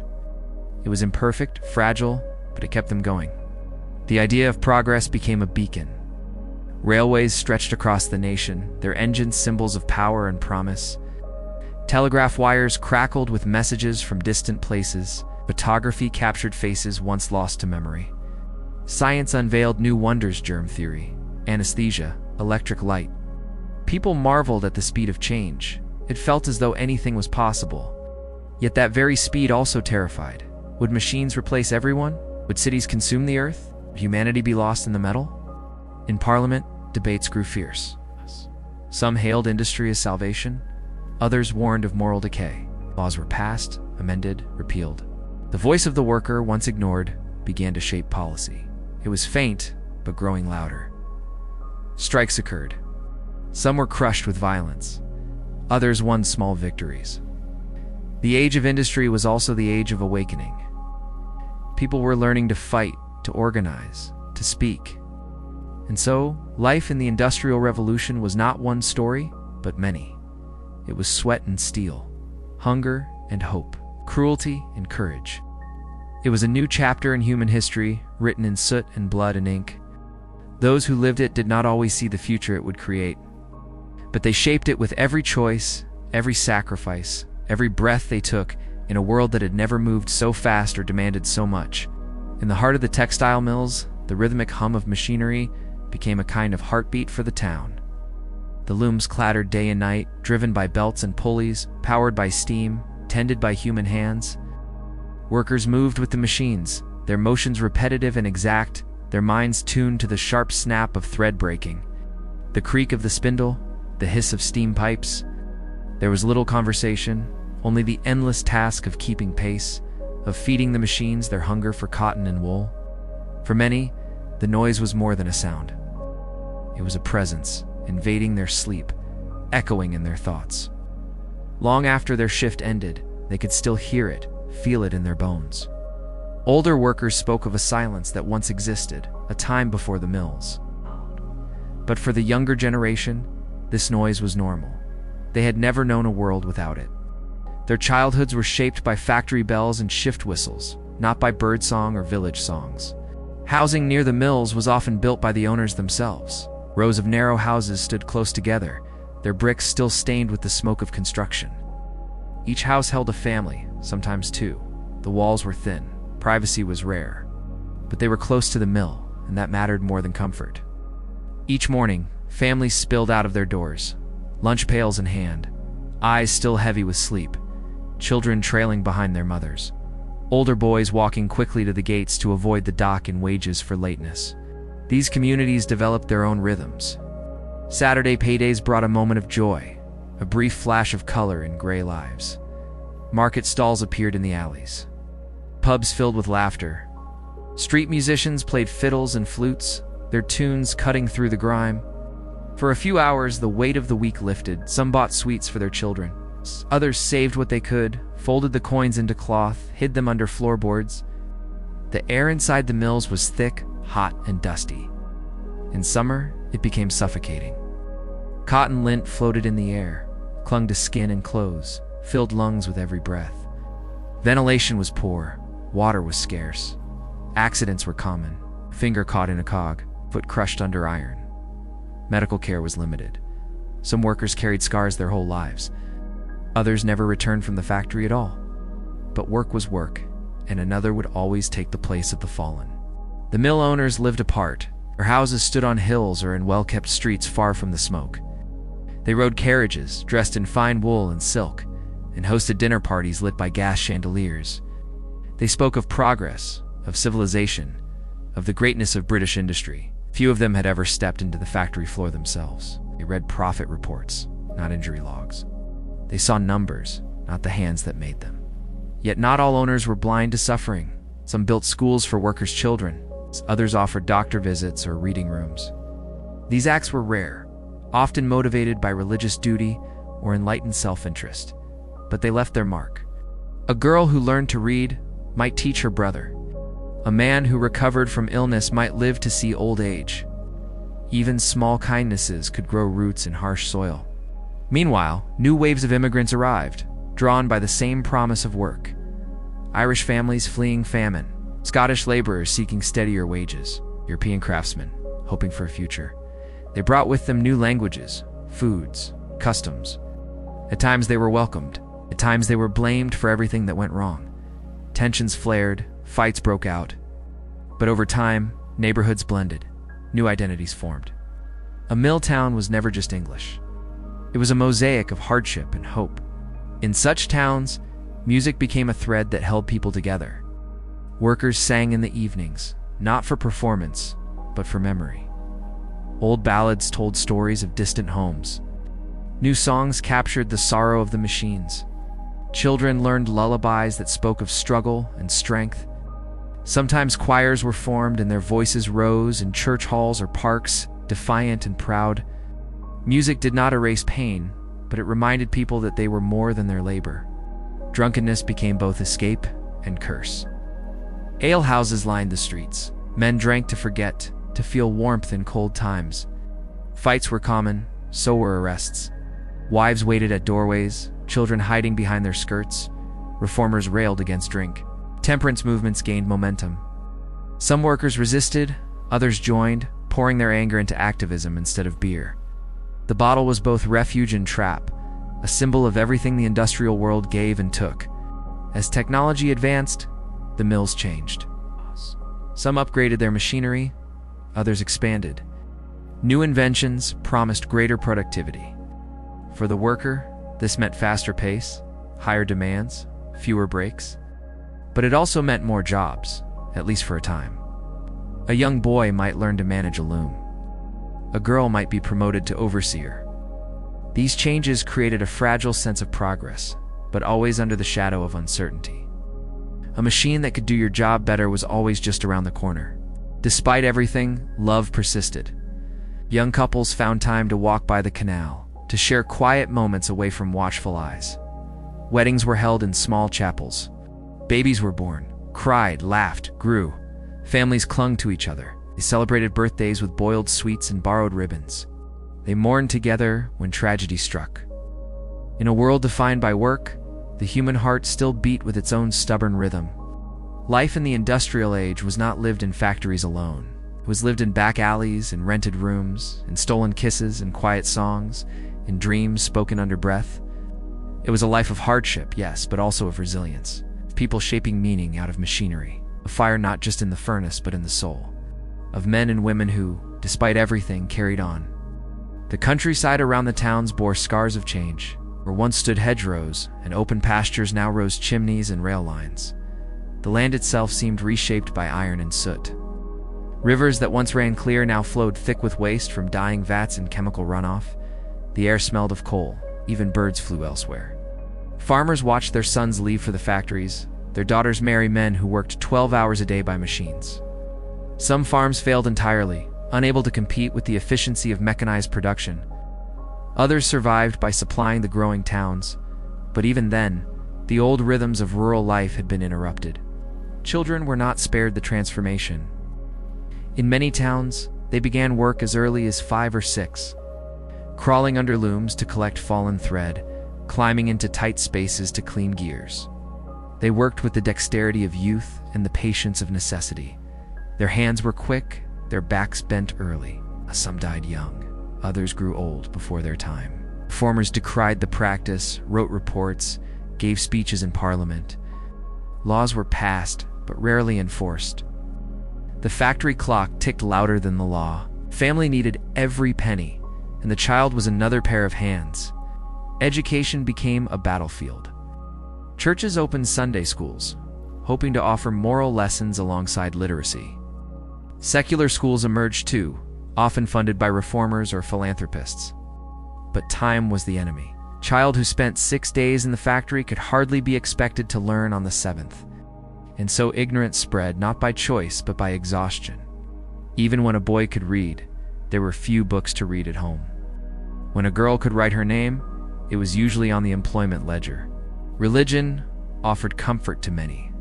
It was imperfect, fragile, but it kept them going. The idea of progress became a beacon. Railways stretched across the nation, their engines symbols of power and promise. Telegraph wires crackled with messages from distant places. Photography captured faces once lost to memory. Science unveiled new wonders: germ theory, anesthesia, electric light. People marveled at the speed of change. It felt as though anything was possible. Yet that very speed also terrified. Would machines replace everyone? Would cities consume the earth? Would humanity be lost in the metal? In Parliament, debates grew fierce. Some hailed industry as salvation. Others warned of moral decay. Laws were passed, amended, repealed. The voice of the worker, once ignored, began to shape policy. It was faint, but growing louder. Strikes occurred. Some were crushed with violence. Others won small victories. The age of industry was also the age of awakening. People were learning to fight, to organize, to speak. And so, life in the Industrial Revolution was not one story, but many. It was sweat and steel, hunger and hope, cruelty and courage. It was a new chapter in human history, written in soot and blood and ink. Those who lived it did not always see the future it would create, but they shaped it with every choice, every sacrifice, every breath they took in a world that had never moved so fast or demanded so much. In the heart of the textile mills, the rhythmic hum of machinery became a kind of heartbeat for the town. The looms clattered day and night, driven by belts and pulleys, powered by steam, tended by human hands. Workers moved with the machines, their motions repetitive and exact, their minds tuned to the sharp snap of thread breaking, the creak of the spindle, the hiss of steam pipes. There was little conversation, only the endless task of keeping pace, of feeding the machines their hunger for cotton and wool. For many, the noise was more than a sound. It was a presence, invading their sleep, echoing in their thoughts. Long after their shift ended, they could still hear it, feel it in their bones. Older workers spoke of a silence that once existed, a time before the mills. But for the younger generation, this noise was normal. They had never known a world without it. Their childhoods were shaped by factory bells and shift whistles, not by birdsong or village songs. Housing near the mills was often built by the owners themselves. Rows of narrow houses stood close together, their bricks still stained with the smoke of construction. Each house held a family, sometimes two. The walls were thin, privacy was rare. But they were close to the mill, and that mattered more than comfort. Each morning, families spilled out of their doors, lunch pails in hand, eyes still heavy with sleep, children trailing behind their mothers, older boys walking quickly to the gates to avoid the dock in wages for lateness. These communities developed their own rhythms. Saturday paydays brought a moment of joy, a brief flash of color in gray lives. Market stalls appeared in the alleys. Pubs filled with laughter. Street musicians played fiddles and flutes, their tunes cutting through the grime. For a few hours, the weight of the week lifted. Some bought sweets for their children. Others saved what they could, folded the coins into cloth, hid them under floorboards. The air inside the mills was thick, hot, and dusty. In summer, it became suffocating. Cotton lint floated in the air, clung to skin and clothes, filled lungs with every breath. Ventilation was poor, water was scarce. Accidents were common, finger caught in a cog, foot crushed under iron. Medical care was limited. Some workers carried scars their whole lives. Others never returned from the factory at all. But work was work, and another would always take the place of the fallen. The mill owners lived apart. Their houses stood on hills or in well-kept streets far from the smoke. They rode carriages, dressed in fine wool and silk, and hosted dinner parties lit by gas chandeliers. They spoke of progress, of civilization, of the greatness of British industry. Few of them had ever stepped into the factory floor themselves. They read profit reports, not injury logs. They saw numbers, not the hands that made them. Yet not all owners were blind to suffering. Some built schools for workers' children. Others offered doctor visits or reading rooms. These acts were rare, often motivated by religious duty or enlightened self-interest, but they left their mark. A girl who learned to read might teach her brother. A man who recovered from illness might live to see old age. Even small kindnesses could grow roots in harsh soil. Meanwhile, new waves of immigrants arrived, drawn by the same promise of work. Irish families fleeing famine, Scottish laborers seeking steadier wages, European craftsmen hoping for a future. They brought with them new languages, foods, customs. At times they were welcomed. At times they were blamed for everything that went wrong. Tensions flared, fights broke out. But over time, neighborhoods blended, new identities formed. A mill town was never just English. It was a mosaic of hardship and hope. In such towns, music became a thread that held people together. Workers sang in the evenings, not for performance, but for memory. Old ballads told stories of distant homes. New songs captured the sorrow of the machines. Children learned lullabies that spoke of struggle and strength. Sometimes choirs were formed and their voices rose in church halls or parks, defiant and proud. Music did not erase pain, but it reminded people that they were more than their labor. Drunkenness became both escape and curse. Alehouses lined the streets. Men drank to forget, to feel warmth in cold times. Fights were common, so were arrests. Wives waited at doorways, children hiding behind their skirts. Reformers railed against drink. Temperance movements gained momentum. Some workers resisted, others joined, pouring their anger into activism instead of beer. The bottle was both refuge and trap, a symbol of everything the industrial world gave and took. As technology advanced, the mills changed. Some upgraded their machinery, others expanded. New inventions promised greater productivity. For the worker, this meant faster pace, higher demands, fewer breaks. But it also meant more jobs, at least for a time. A young boy might learn to manage a loom. A girl might be promoted to overseer. These changes created a fragile sense of progress, but always under the shadow of uncertainty. A machine that could do your job better was always just around the corner. Despite everything, love persisted. Young couples found time to walk by the canal, to share quiet moments away from watchful eyes. Weddings were held in small chapels. Babies were born, cried, laughed, grew. Families clung to each other. They celebrated birthdays with boiled sweets and borrowed ribbons. They mourned together when tragedy struck. In a world defined by work, the human heart still beat with its own stubborn rhythm. Life in the industrial age was not lived in factories alone. It was lived in back alleys, in rented rooms, in stolen kisses and quiet songs, in dreams spoken under breath. It was a life of hardship, yes, but also of resilience. People shaping meaning out of machinery, a fire not just in the furnace but in the soul, of men and women who, despite everything, carried on. The countryside around the towns bore scars of change. Where once stood hedgerows and open pastures now rose chimneys and rail lines. The land itself seemed reshaped by iron and soot. Rivers that once ran clear now flowed thick with waste from dying vats and chemical runoff. The air smelled of coal, even birds flew elsewhere. Farmers watched their sons leave for the factories, their daughters marry men who worked 12 hours a day by machines. Some farms failed entirely, unable to compete with the efficiency of mechanized production. Others survived by supplying the growing towns, but even then, the old rhythms of rural life had been interrupted. Children were not spared the transformation. In many towns, they began work as early as 5 or 6, crawling under looms to collect fallen thread, climbing into tight spaces to clean gears. They worked with the dexterity of youth and the patience of necessity. Their hands were quick, their backs bent early. Some died young. Others grew old before their time. Reformers decried the practice, wrote reports, gave speeches in Parliament. Laws were passed, but rarely enforced. The factory clock ticked louder than the law. Family needed every penny, and the child was another pair of hands. Education became a battlefield. Churches opened Sunday schools, hoping to offer moral lessons alongside literacy. Secular schools emerged too, often funded by reformers or philanthropists. But time was the enemy. A child who spent 6 days in the factory could hardly be expected to learn on the 7th. And so ignorance spread not by choice but by exhaustion. Even when a boy could read, there were few books to read at home. When a girl could write her name, it was usually on the employment ledger. Religion offered comfort to many.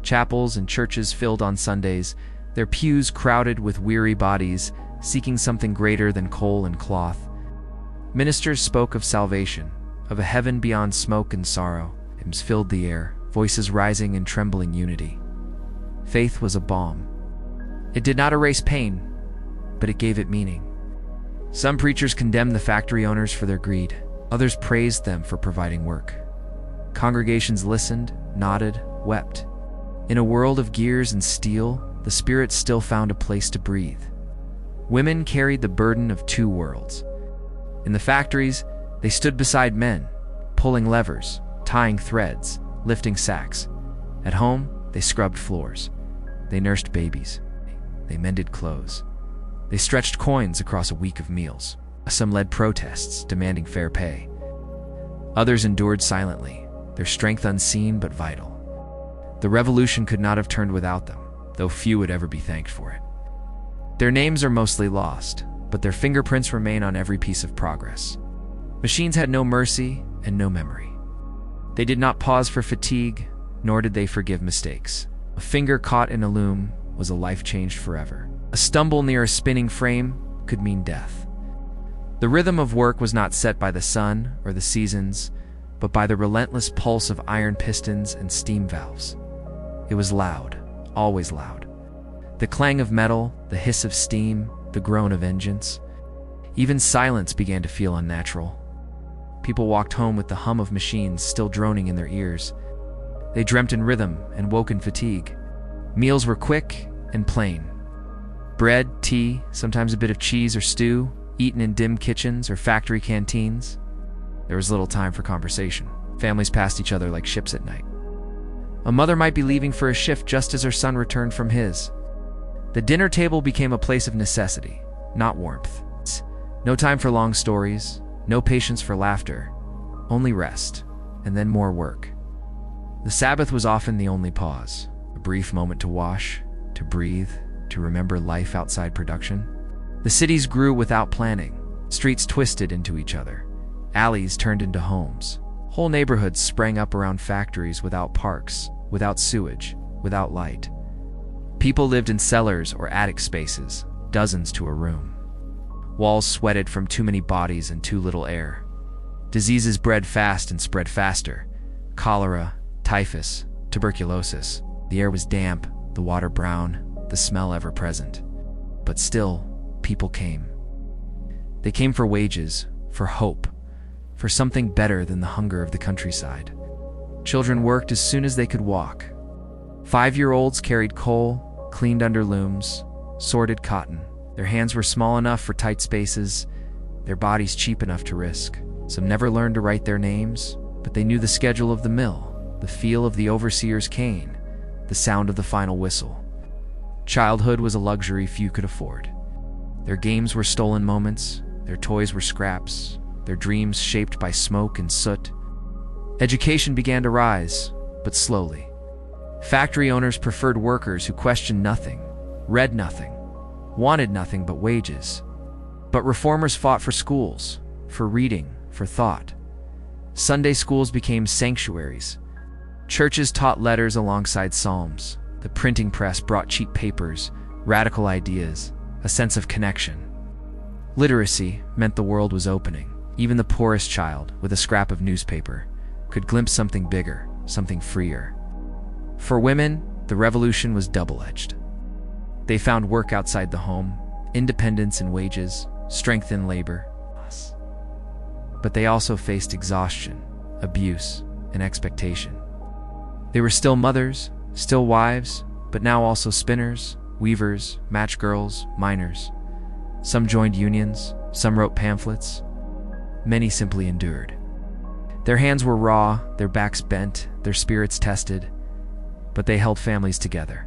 Chapels and churches filled on Sundays, their pews crowded with weary bodies, seeking something greater than coal and cloth. Ministers spoke of salvation, of a heaven beyond smoke and sorrow. Hymns filled the air, voices rising in trembling unity. Faith was a balm. It did not erase pain, but it gave it meaning. Some preachers condemned the factory owners for their greed. Others praised them for providing work. Congregations listened, nodded, wept. In a world of gears and steel, the Spirit still found a place to breathe. Women carried the burden of 2 worlds. In the factories, they stood beside men, pulling levers, tying threads, lifting sacks. At home, They scrubbed floors. They nursed babies. They mended clothes. They stretched coins across a week of meals. Some led protests, demanding fair pay. Others endured silently, their strength unseen but vital. The revolution could not have turned without them, though few would ever be thanked for it. Their names are mostly lost, but their fingerprints remain on every piece of progress. Machines had no mercy and no memory. They did not pause for fatigue, nor did they forgive mistakes. A finger caught in a loom was a life changed forever. A stumble near a spinning frame could mean death. The rhythm of work was not set by the sun or the seasons, but by the relentless pulse of iron pistons and steam valves. It was loud, always loud. The clang of metal, the hiss of steam, the groan of engines. Even silence began to feel unnatural. People walked home with the hum of machines still droning in their ears. They dreamt in rhythm and woke in fatigue. Meals were quick and plain. Bread, tea, sometimes a bit of cheese or stew, eaten in dim kitchens or factory canteens. There was little time for conversation. Families passed each other like ships at night. A mother might be leaving for a shift just as her son returned from his. The dinner table became a place of necessity, not warmth. No time for long stories, no patience for laughter, only rest, and then more work. The Sabbath was often the only pause, a brief moment to wash, to breathe, to remember life outside production. The cities grew without planning, streets twisted into each other, alleys turned into homes. Whole neighborhoods sprang up around factories without parks, without sewage, without light. People lived in cellars or attic spaces, dozens to a room. Walls sweated from too many bodies and too little air. Diseases bred fast and spread faster. Cholera, typhus, tuberculosis. The air was damp, the water brown, the smell ever present. But still, people came. They came for wages, for hope, for something better than the hunger of the countryside. Children worked as soon as they could walk. 5-year-olds carried coal, cleaned under looms, sorted cotton. Their hands were small enough for tight spaces, their bodies cheap enough to risk. Some never learned to write their names, but they knew the schedule of the mill, the feel of the overseer's cane, the sound of the final whistle. Childhood was a luxury few could afford. Their games were stolen moments, their toys were scraps, their dreams shaped by smoke and soot. Education began to rise, but slowly. Factory owners preferred workers who questioned nothing, read nothing, wanted nothing but wages. But reformers fought for schools, for reading, for thought. Sunday schools became sanctuaries. Churches taught letters alongside psalms. The printing press brought cheap papers, radical ideas, a sense of connection. Literacy meant the world was opening. Even the poorest child, with a scrap of newspaper, could glimpse something bigger, something freer. For women, the revolution was double-edged. They found work outside the home, independence in wages, strength in labor. But they also faced exhaustion, abuse, and expectation. They were still mothers, still wives, but now also spinners, weavers, match girls, miners. Some joined unions, some wrote pamphlets. Many simply endured. Their hands were raw, their backs bent, their spirits tested, but they held families together.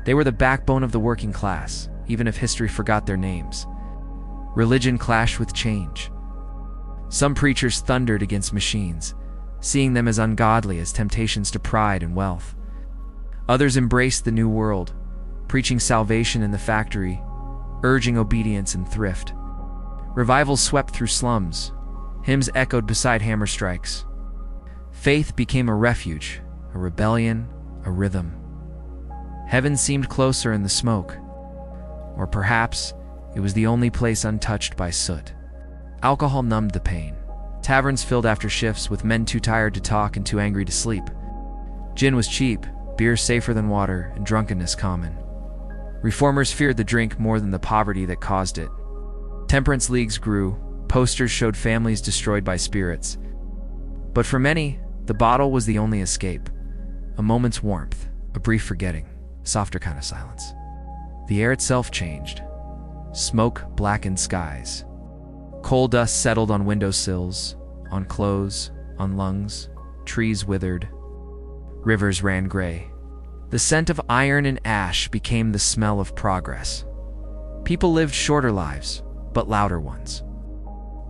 They were the backbone of the working class, even if history forgot their names. Religion clashed with change. Some preachers thundered against machines, seeing them as ungodly as temptations to pride and wealth. Others embraced the new world, preaching salvation in the factory, urging obedience and thrift. Revivals swept through slums. Hymns echoed beside hammer strikes. Faith became a refuge, a rebellion, a rhythm. Heaven seemed closer in the smoke. Or perhaps it was the only place untouched by soot. Alcohol numbed the pain. Taverns filled after shifts with men too tired to talk and too angry to sleep. Gin was cheap, beer safer than water, and drunkenness common. Reformers feared the drink more than the poverty that caused it. Temperance leagues grew, posters showed families destroyed by spirits. But for many, the bottle was the only escape. A moment's warmth, a brief forgetting, a softer kind of silence. The air itself changed. Smoke blackened skies. Coal dust settled on windowsills, on clothes, on lungs. Trees withered. Rivers ran gray. The scent of iron and ash became the smell of progress. People lived shorter lives, but louder ones.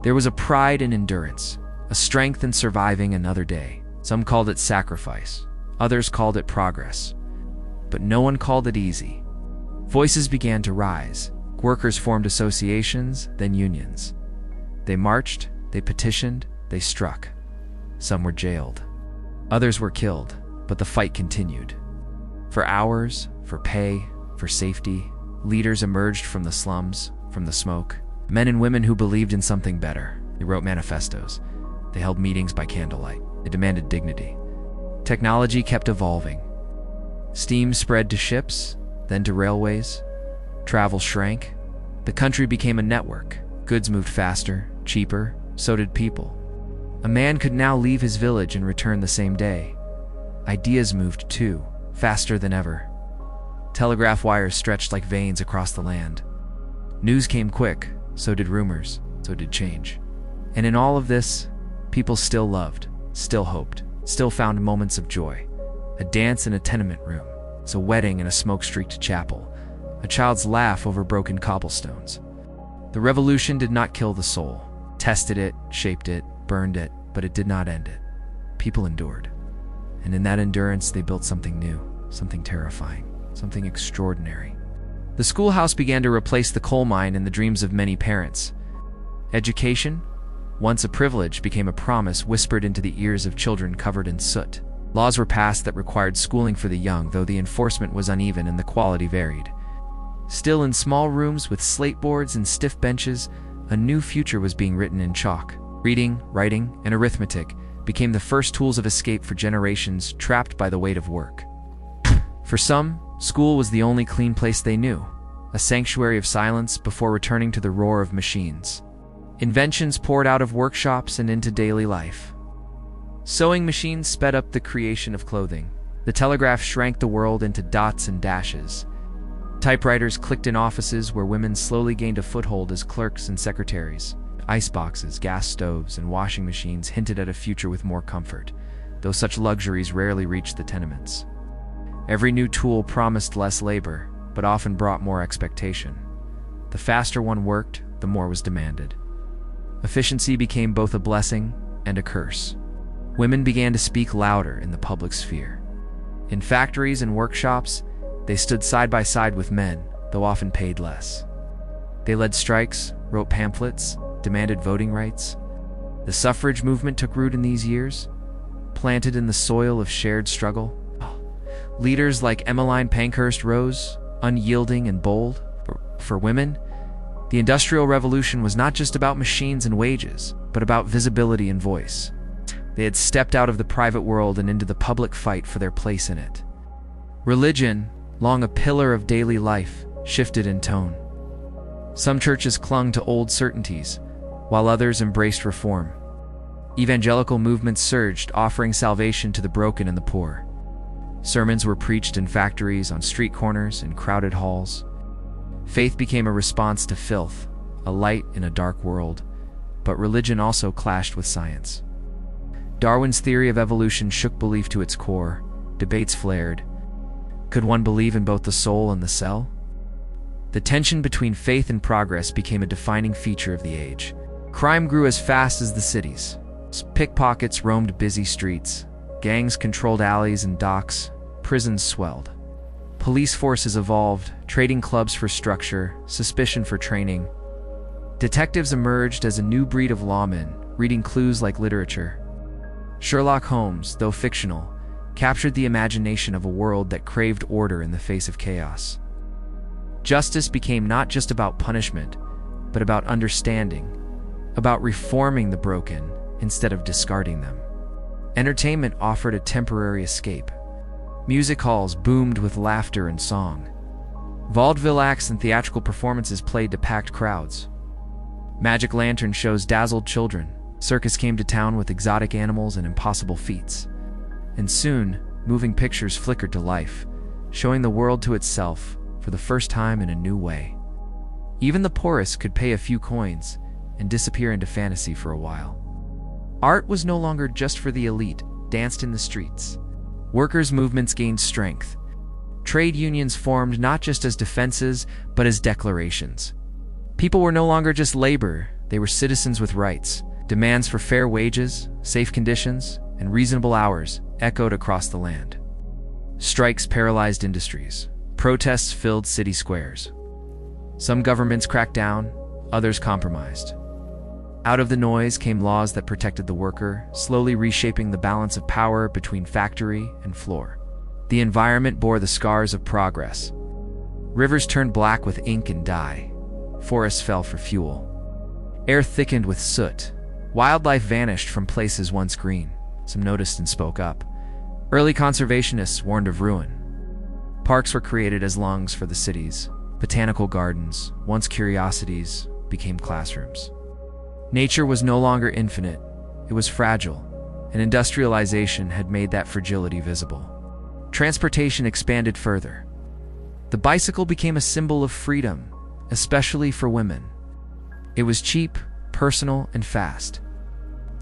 There was a pride in endurance, a strength in surviving another day. Some called it sacrifice, others called it progress, but no one called it easy. Voices began to rise. Workers formed associations, then unions. They marched, they petitioned, they struck. Some were jailed. Others were killed, but the fight continued. For hours, for pay, for safety, leaders emerged from the slums, from the smoke. Men and women who believed in something better. They wrote manifestos. They held meetings by candlelight. They demanded dignity. Technology kept evolving. Steam spread to ships, then to railways. Travel shrank. The country became a network. Goods moved faster, cheaper, so did people. A man could now leave his village and return the same day. Ideas moved too, faster than ever. Telegraph wires stretched like veins across the land. News came quick, so did rumors, so did change. And in all of this, people still loved, still hoped, still found moments of joy. A dance in a tenement room, a wedding in a smoke-streaked chapel, a child's laugh over broken cobblestones. The revolution did not kill the soul, tested it, shaped it, burned it, but it did not end it. People endured. And in that endurance, they built something new, something terrifying, something extraordinary. The schoolhouse began to replace the coal mine in the dreams of many parents. Education, once a privilege, became a promise whispered into the ears of children covered in soot. Laws were passed that required schooling for the young, though the enforcement was uneven and the quality varied. Still, in small rooms with slate boards and stiff benches, a new future was being written in chalk. Reading, writing, and arithmetic became the first tools of escape for generations trapped by the weight of work. For some, school was the only clean place they knew, a sanctuary of silence before returning to the roar of machines. Inventions poured out of workshops and into daily life. Sewing machines sped up the creation of clothing. The telegraph shrank the world into dots and dashes. Typewriters clicked in offices where women slowly gained a foothold as clerks and secretaries. Iceboxes, gas stoves, and washing machines hinted at a future with more comfort, though such luxuries rarely reached the tenements. Every new tool promised less labor, but often brought more expectation. The faster one worked, the more was demanded. Efficiency became both a blessing and a curse. Women began to speak louder in the public sphere. In factories and workshops, they stood side by side with men, though often paid less. They led strikes, wrote pamphlets, demanded voting rights. The suffrage movement took root in these years, planted in the soil of shared struggle. Leaders like Emmeline Pankhurst rose, unyielding and bold. For women, the Industrial Revolution was not just about machines and wages, but about visibility and voice. They had stepped out of the private world and into the public fight for their place in it. Religion, long a pillar of daily life, shifted in tone. Some churches clung to old certainties, while others embraced reform. Evangelical movements surged, offering salvation to the broken and the poor. Sermons were preached in factories, on street corners, in crowded halls. Faith became a response to filth, a light in a dark world, but religion also clashed with science. Darwin's theory of evolution shook belief to its core. Debates flared. Could one believe in both the soul and the cell? The tension between faith and progress became a defining feature of the age. Crime grew as fast as the cities. Pickpockets roamed busy streets. Gangs controlled alleys and docks. Prisons swelled. Police forces evolved, trading clubs for structure, suspicion for training. Detectives emerged as a new breed of lawmen, reading clues like literature. Sherlock Holmes, though fictional, captured the imagination of a world that craved order in the face of chaos. Justice became not just about punishment, but about understanding, about reforming the broken instead of discarding them. Entertainment offered a temporary escape. Music halls boomed with laughter and song. Vaudeville acts and theatrical performances played to packed crowds. Magic lantern shows dazzled children. Circus came to town with exotic animals and impossible feats. And soon, moving pictures flickered to life, showing the world to itself for the first time in a new way. Even the poorest could pay a few coins and disappear into fantasy for a while. Art was no longer just for the elite, danced in the streets. Workers' movements gained strength. Trade unions formed not just as defenses, but as declarations. People were no longer just labor, they were citizens with rights. Demands for fair wages, safe conditions, and reasonable hours echoed across the land. Strikes paralyzed industries. Protests filled city squares. Some governments cracked down, others compromised. Out of the noise came laws that protected the worker, slowly reshaping the balance of power between factory and floor. The environment bore the scars of progress. Rivers turned black with ink and dye. Forests fell for fuel. Air thickened with soot. Wildlife vanished from places once green. Some noticed and spoke up. Early conservationists warned of ruin. Parks were created as lungs for the cities. Botanical gardens, once curiosities, became classrooms. Nature was no longer infinite, it was fragile, and industrialization had made that fragility visible. Transportation expanded further. The bicycle became a symbol of freedom, especially for women. It was cheap, personal, and fast.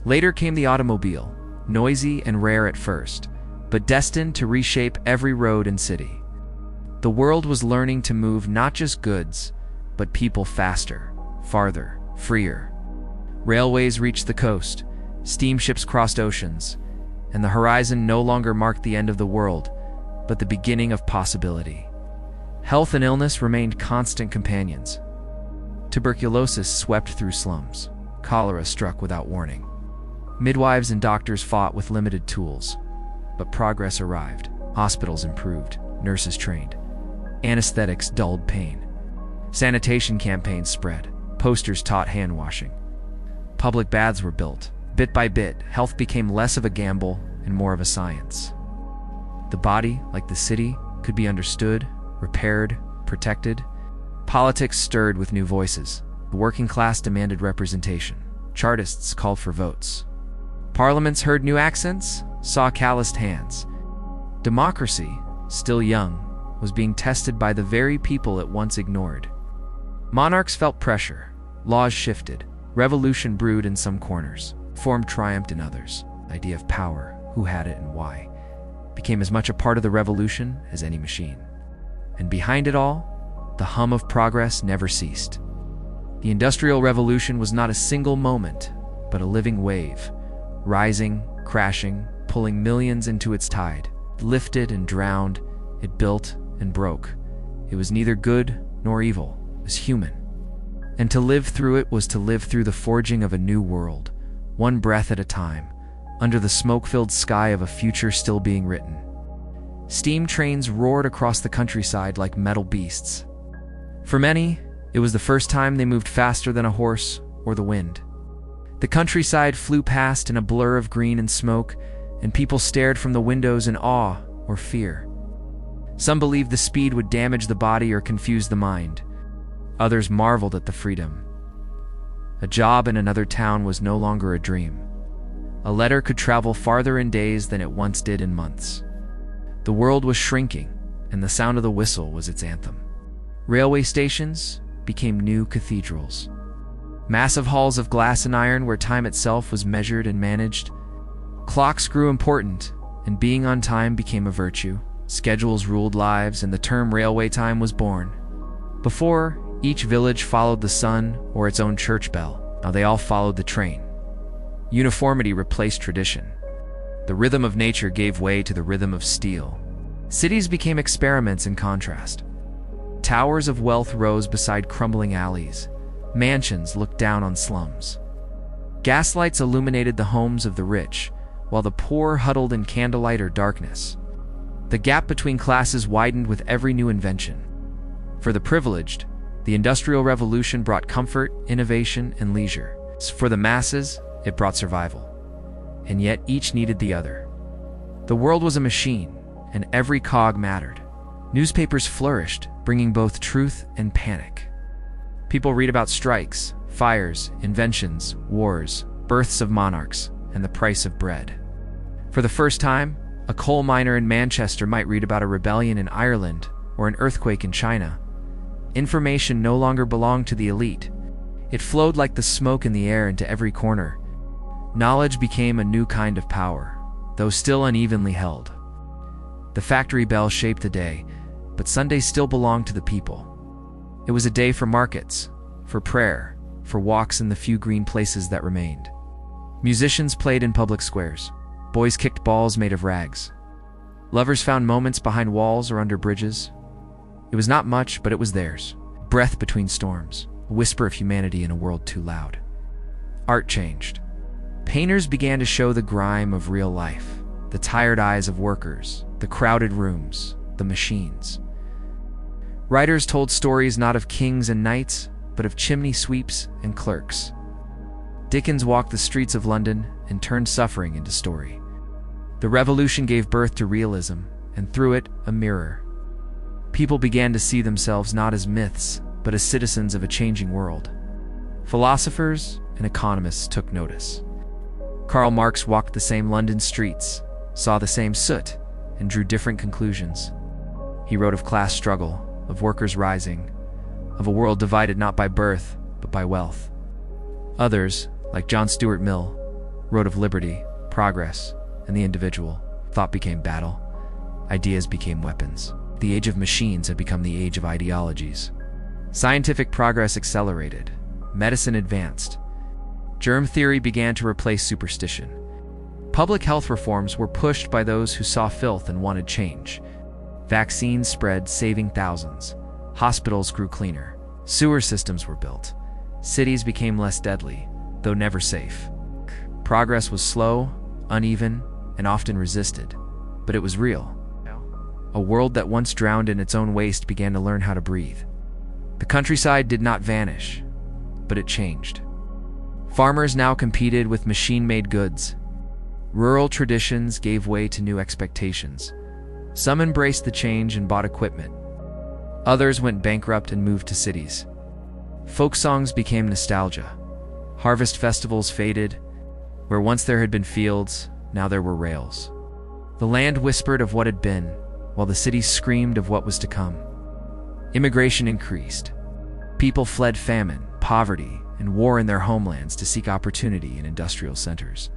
Later came the automobile, noisy and rare at first, but destined to reshape every road and city. The world was learning to move not just goods, but people faster, farther, freer. Railways reached the coast, steamships crossed oceans, and the horizon no longer marked the end of the world, but the beginning of possibility. Health and illness remained constant companions. Tuberculosis swept through slums. Cholera struck without warning. Midwives and doctors fought with limited tools. But progress arrived. Hospitals improved. Nurses trained. Anesthetics dulled pain. Sanitation campaigns spread. Posters taught hand washing. Public baths were built. Bit by bit, health became less of a gamble and more of a science. The body, like the city, could be understood, repaired, protected. Politics stirred with new voices. The working class demanded representation. Chartists called for votes. Parliaments heard new accents, saw calloused hands. Democracy, still young, was being tested by the very people it once ignored. Monarchs felt pressure. Laws shifted. Revolution brewed in some corners. Form triumphed in others. The idea of power, who had it and why, became as much a part of the revolution as any machine. And behind it all, the hum of progress never ceased. The Industrial Revolution was not a single moment, but a living wave, rising, crashing, pulling millions into its tide. It lifted and drowned, it built and broke. It was neither good nor evil, it was human. And to live through it was to live through the forging of a new world, one breath at a time, under the smoke-filled sky of a future still being written. Steam trains roared across the countryside like metal beasts. For many, it was the first time they moved faster than a horse or the wind. The countryside flew past in a blur of green and smoke, and people stared from the windows in awe or fear. Some believed the speed would damage the body or confuse the mind. Others marveled at the freedom. A job in another town was no longer a dream. A letter could travel farther in days than it once did in months. The world was shrinking, and the sound of the whistle was its anthem. Railway stations became new cathedrals. Massive halls of glass and iron where time itself was measured and managed. Clocks grew important, and being on time became a virtue. Schedules ruled lives, and the term railway time was born. Before, each village followed the sun or its own church bell. Now they all followed the train. Uniformity replaced tradition. The rhythm of nature gave way to the rhythm of steel. Cities became experiments in contrast. Towers of wealth rose beside crumbling alleys. Mansions looked down on slums. Gaslights illuminated the homes of the rich, while the poor huddled in candlelight or darkness. The gap between classes widened with every new invention. For the privileged, the Industrial Revolution brought comfort, innovation, and leisure. For the masses, it brought survival. And yet each needed the other. The world was a machine, and every cog mattered. Newspapers flourished, bringing both truth and panic. People read about strikes, fires, inventions, wars, births of monarchs, and the price of bread. For the first time, a coal miner in Manchester might read about a rebellion in Ireland or an earthquake in China. Information no longer belonged to the elite. It flowed like the smoke in the air into every corner. Knowledge became a new kind of power, though still unevenly held. The factory bell shaped the day, but Sundays still belonged to the people. It was a day for markets, for prayer, for walks in the few green places that remained. Musicians played in public squares. Boys kicked balls made of rags. Lovers found moments behind walls or under bridges. It was not much, but it was theirs. Breath between storms, a whisper of humanity in a world too loud. Art changed. Painters began to show the grime of real life, the tired eyes of workers, the crowded rooms, the machines. Writers told stories not of kings and knights, but of chimney sweeps and clerks. Dickens walked the streets of London and turned suffering into story. The revolution gave birth to realism, and through it, a mirror. People began to see themselves not as myths, but as citizens of a changing world. Philosophers and economists took notice. Karl Marx walked the same London streets, saw the same soot, and drew different conclusions. He wrote of class struggle, of workers rising, of a world divided not by birth, but by wealth. Others, like John Stuart Mill, wrote of liberty, progress, and the individual. Thought became battle. Ideas became weapons. The age of machines had become the age of ideologies. Scientific progress accelerated. Medicine advanced. Germ theory began to replace superstition. Public health reforms were pushed by those who saw filth and wanted change. Vaccines spread, saving thousands. Hospitals grew cleaner. Sewer systems were built. Cities became less deadly, though never safe. Progress was slow, uneven, and often resisted, but it was real. A world that once drowned in its own waste began to learn how to breathe. The countryside did not vanish, but it changed. Farmers now competed with machine-made goods. Rural traditions gave way to new expectations. Some embraced the change and bought equipment. Others went bankrupt and moved to cities. Folk songs became nostalgia. Harvest festivals faded. Where once there had been fields, now there were rails. The land whispered of what had been, while the cities screamed of what was to come. Immigration increased. People fled famine, poverty, and war in their homelands to seek opportunity in industrial centers.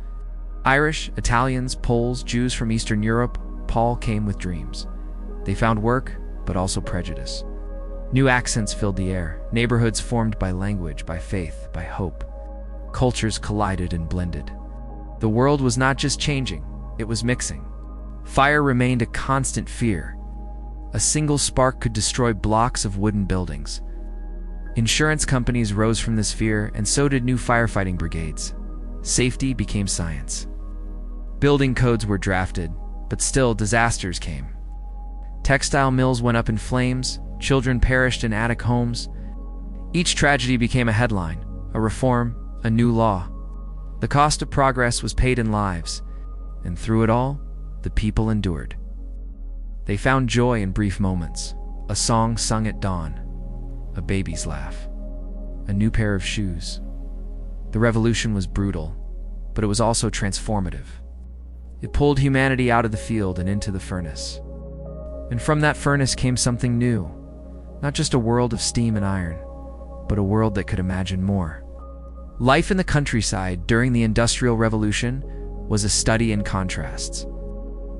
Irish, Italians, Poles, Jews from Eastern Europe, all came with dreams. They found work, but also prejudice. New accents filled the air, neighborhoods formed by language, by faith, by hope. Cultures collided and blended. The world was not just changing, it was mixing. Fire remained a constant fear. A single spark could destroy blocks of wooden buildings. Insurance companies rose from this fear, and so did new firefighting brigades. Safety became science. Building codes were drafted, but still disasters came. Textile mills went up in flames, children perished in attic homes. Each tragedy became a headline, a reform, a new law. The cost of progress was paid in lives, and through it all, the people endured. They found joy in brief moments, a song sung at dawn, a baby's laugh, a new pair of shoes. The revolution was brutal, but it was also transformative. It pulled humanity out of the field and into the furnace. And from that furnace came something new, not just a world of steam and iron, but a world that could imagine more. Life in the countryside during the Industrial Revolution was a study in contrasts.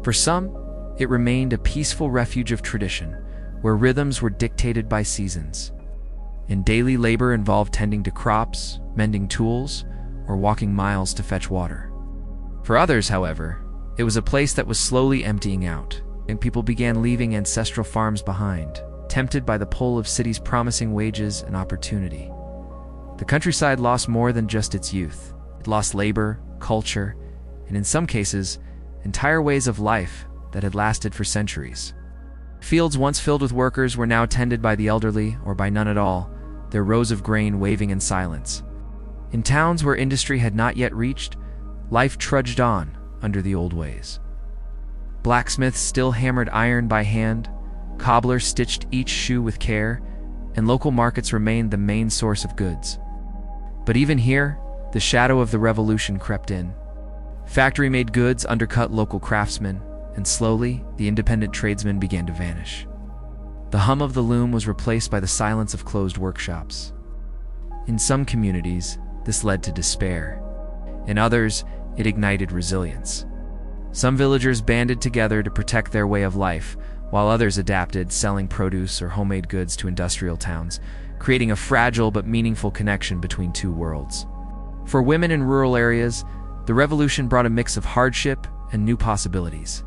For some, it remained a peaceful refuge of tradition, where rhythms were dictated by seasons, and daily labor involved tending to crops, mending tools, or walking miles to fetch water. For others, however, it was a place that was slowly emptying out, and people began leaving ancestral farms behind, tempted by the pull of cities promising wages and opportunity. The countryside lost more than just its youth. It lost labor, culture, and in some cases, entire ways of life that had lasted for centuries. Fields once filled with workers were now tended by the elderly or by none at all, their rows of grain waving in silence. In towns where industry had not yet reached, life trudged on under the old ways. Blacksmiths still hammered iron by hand, cobblers stitched each shoe with care, and local markets remained the main source of goods. But even here, the shadow of the revolution crept in. Factory-made goods undercut local craftsmen, and slowly, the independent tradesmen began to vanish. The hum of the loom was replaced by the silence of closed workshops. In some communities, this led to despair. In others, it ignited resilience. Some villagers banded together to protect their way of life, while others adapted, selling produce or homemade goods to industrial towns, creating a fragile but meaningful connection between two worlds. For women in rural areas, the revolution brought a mix of hardship and new possibilities.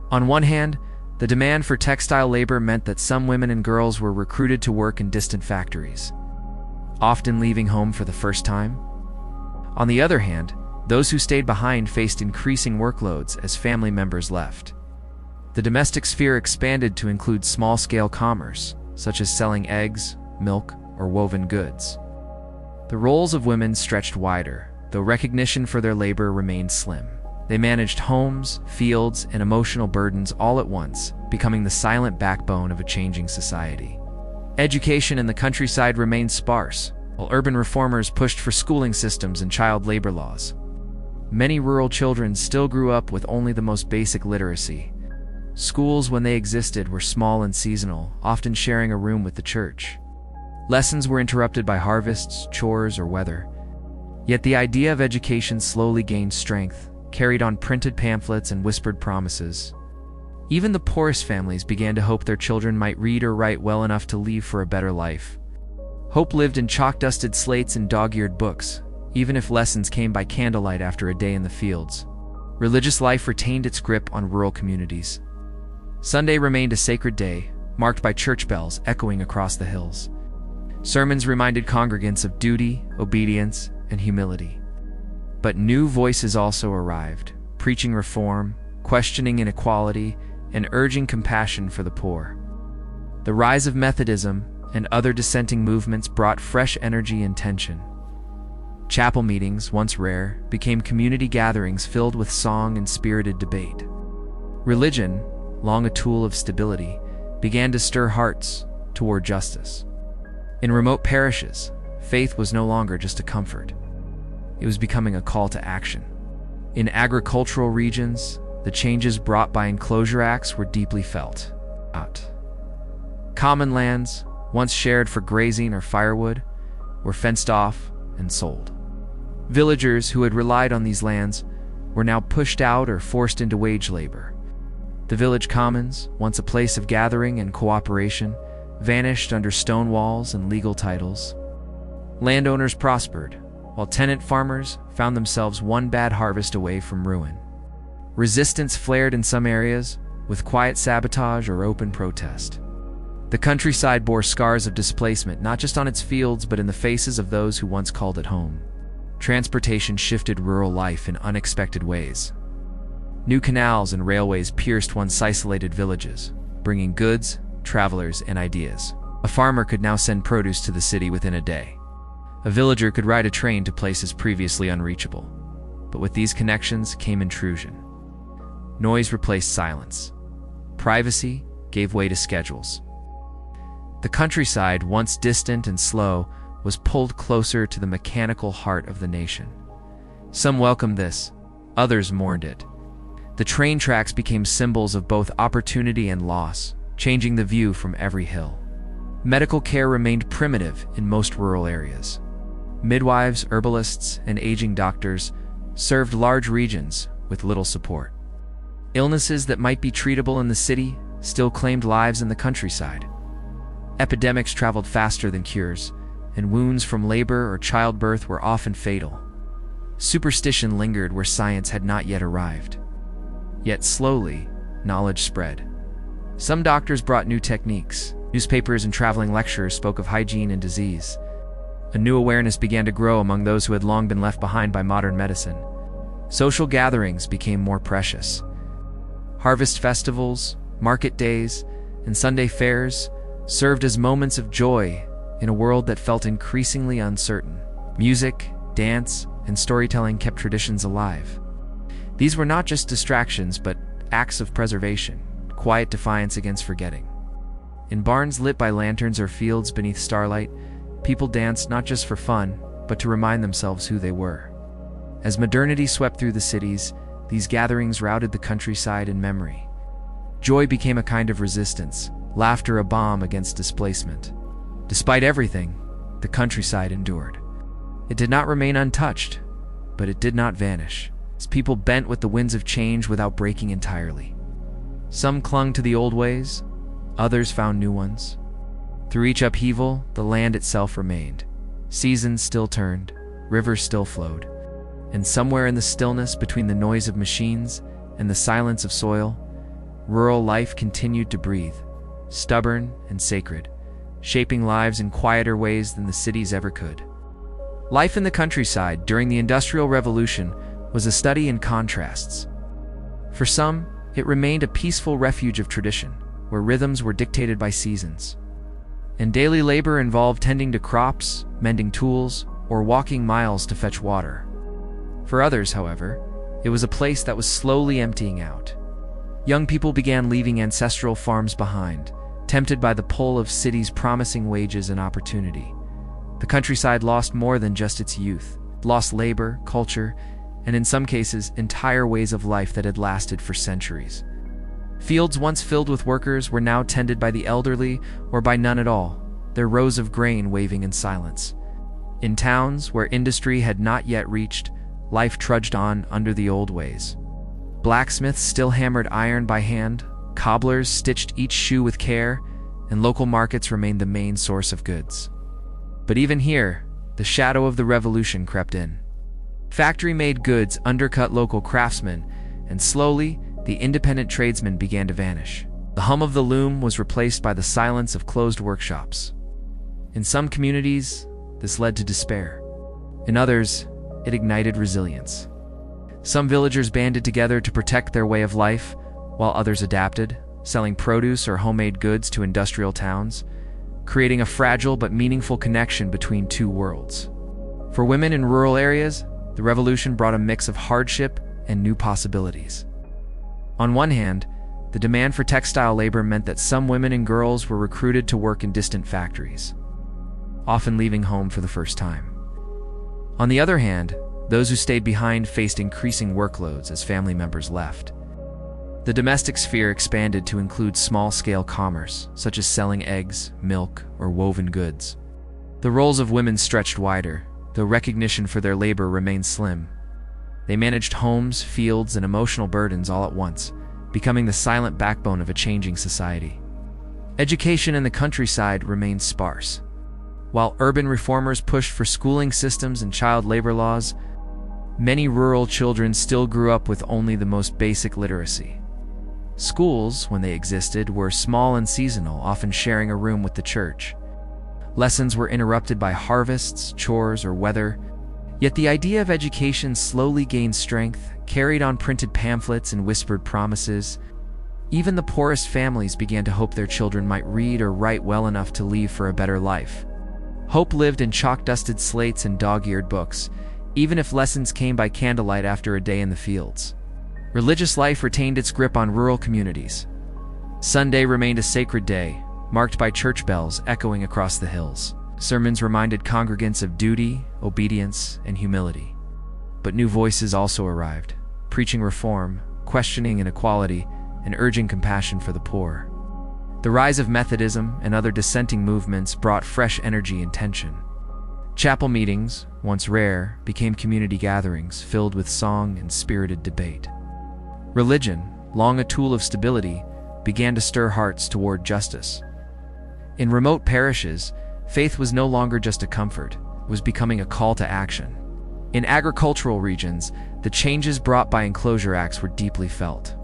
On one hand, the demand for textile labor meant that some women and girls were recruited to work in distant factories, often leaving home for the first time. On the other hand, those who stayed behind faced increasing workloads as family members left. The domestic sphere expanded to include small-scale commerce, such as selling eggs, milk, or woven goods. The roles of women stretched wider, though recognition for their labor remained slim. They managed homes, fields, and emotional burdens all at once, becoming the silent backbone of a changing society. Education in the countryside remained sparse, while urban reformers pushed for schooling systems and child labor laws. Many rural children still grew up with only the most basic literacy. Schools, when they existed, were small and seasonal, often sharing a room with the church. Lessons were interrupted by harvests, chores, or weather. Yet the idea of education slowly gained strength, carried on printed pamphlets and whispered promises. Even the poorest families began to hope their children might read or write well enough to leave for a better life. Hope lived in chalk-dusted slates and dog-eared books, even if lessons came by candlelight after a day in the fields. Religious life retained its grip on rural communities. Sunday remained a sacred day, marked by church bells echoing across the hills. Sermons reminded congregants of duty, obedience, and humility. But new voices also arrived, preaching reform, questioning inequality, and urging compassion for the poor. The rise of Methodism and other dissenting movements brought fresh energy and tension. Chapel meetings, once rare, became community gatherings filled with song and spirited debate. Religion, long a tool of stability, began to stir hearts toward justice. In remote parishes, faith was no longer just a comfort. It was becoming a call to action. In agricultural regions, the changes brought by enclosure acts were deeply felt. Common lands, once shared for grazing or firewood, were fenced off and sold. Villagers who had relied on these lands were now pushed out or forced into wage labor. The village commons, once a place of gathering and cooperation, vanished under stone walls and legal titles. Landowners prospered, while tenant farmers found themselves one bad harvest away from ruin. Resistance flared in some areas, with quiet sabotage or open protest. The countryside bore scars of displacement, not just on its fields but in the faces of those who once called it home. Transportation shifted rural life in unexpected ways. New canals and railways pierced once isolated villages, bringing goods, travelers, and ideas. A farmer could now send produce to the city within a day. A villager could ride a train to places previously unreachable. But with these connections came intrusion. Noise replaced silence. Privacy gave way to schedules. The countryside, once distant and slow, was pulled closer to the mechanical heart of the nation. Some welcomed this, others mourned it. The train tracks became symbols of both opportunity and loss, changing the view from every hill. Medical care remained primitive in most rural areas. Midwives, herbalists, and aging doctors served large regions with little support. Illnesses that might be treatable in the city still claimed lives in the countryside. Epidemics traveled faster than cures, and wounds from labor or childbirth were often fatal. Superstition lingered where science had not yet arrived. Yet slowly, knowledge spread. Some doctors brought new techniques. Newspapers and traveling lecturers spoke of hygiene and disease. A new awareness began to grow among those who had long been left behind by modern medicine. Social gatherings became more precious. Harvest festivals, market days, and Sunday fairs served as moments of joy in a world that felt increasingly uncertain. Music, dance, and storytelling kept traditions alive. These were not just distractions, but acts of preservation, quiet defiance against forgetting. In barns lit by lanterns or fields beneath starlight, people danced not just for fun, but to remind themselves who they were. As modernity swept through the cities, these gatherings routed the countryside in memory. Joy became a kind of resistance, laughter a balm against displacement. Despite everything, the countryside endured. It did not remain untouched, but it did not vanish, as people bent with the winds of change without breaking entirely. Some clung to the old ways, others found new ones. Through each upheaval, the land itself remained. Seasons still turned, rivers still flowed, and somewhere in the stillness between the noise of machines and the silence of soil, rural life continued to breathe, stubborn and sacred, shaping lives in quieter ways than the cities ever could. Life in the countryside during the Industrial Revolution was a study in contrasts. For some, it remained a peaceful refuge of tradition, where rhythms were dictated by seasons. And daily labor involved tending to crops, mending tools, or walking miles to fetch water. For others, however, it was a place that was slowly emptying out. Young people began leaving ancestral farms behind, tempted by the pull of cities promising wages and opportunity. The countryside lost more than just its youth. It lost labor, culture, and in some cases, entire ways of life that had lasted for centuries. Fields once filled with workers were now tended by the elderly or by none at all, their rows of grain waving in silence. In towns where industry had not yet reached, life trudged on under the old ways. Blacksmiths still hammered iron by hand, cobblers stitched each shoe with care, and local markets remained the main source of goods. But even here, the shadow of the revolution crept in. Factory-made goods undercut local craftsmen, and slowly, the independent tradesmen began to vanish. The hum of the loom was replaced by the silence of closed workshops. In some communities, this led to despair. In others, it ignited resilience. Some villagers banded together to protect their way of life, while others adapted, selling produce or homemade goods to industrial towns, creating a fragile but meaningful connection between two worlds. For women in rural areas, the revolution brought a mix of hardship and new possibilities. On one hand, the demand for textile labor meant that some women and girls were recruited to work in distant factories, often leaving home for the first time. On the other hand, those who stayed behind faced increasing workloads as family members left. The domestic sphere expanded to include small-scale commerce, such as selling eggs, milk, or woven goods. The roles of women stretched wider, though recognition for their labor remained slim. They managed homes, fields, and emotional burdens all at once, becoming the silent backbone of a changing society. Education in the countryside remained sparse. While urban reformers pushed for schooling systems and child labor laws, many rural children still grew up with only the most basic literacy. Schools, when they existed, were small and seasonal, often sharing a room with the church. Lessons were interrupted by harvests, chores, or weather, yet the idea of education slowly gained strength, carried on printed pamphlets and whispered promises. Even the poorest families began to hope their children might read or write well enough to leave for a better life. Hope lived in chalk-dusted slates and dog-eared books, even if lessons came by candlelight after a day in the fields. Religious life retained its grip on rural communities. Sunday remained a sacred day, marked by church bells echoing across the hills. Sermons reminded congregants of duty, obedience, and humility. But new voices also arrived, preaching reform, questioning inequality, and urging compassion for the poor. The rise of Methodism and other dissenting movements brought fresh energy and tension. Chapel meetings, once rare, became community gatherings filled with song and spirited debate. Religion, long a tool of stability, began to stir hearts toward justice. In remote parishes, faith was no longer just a comfort, it was becoming a call to action. In agricultural regions, the changes brought by enclosure acts were deeply felt.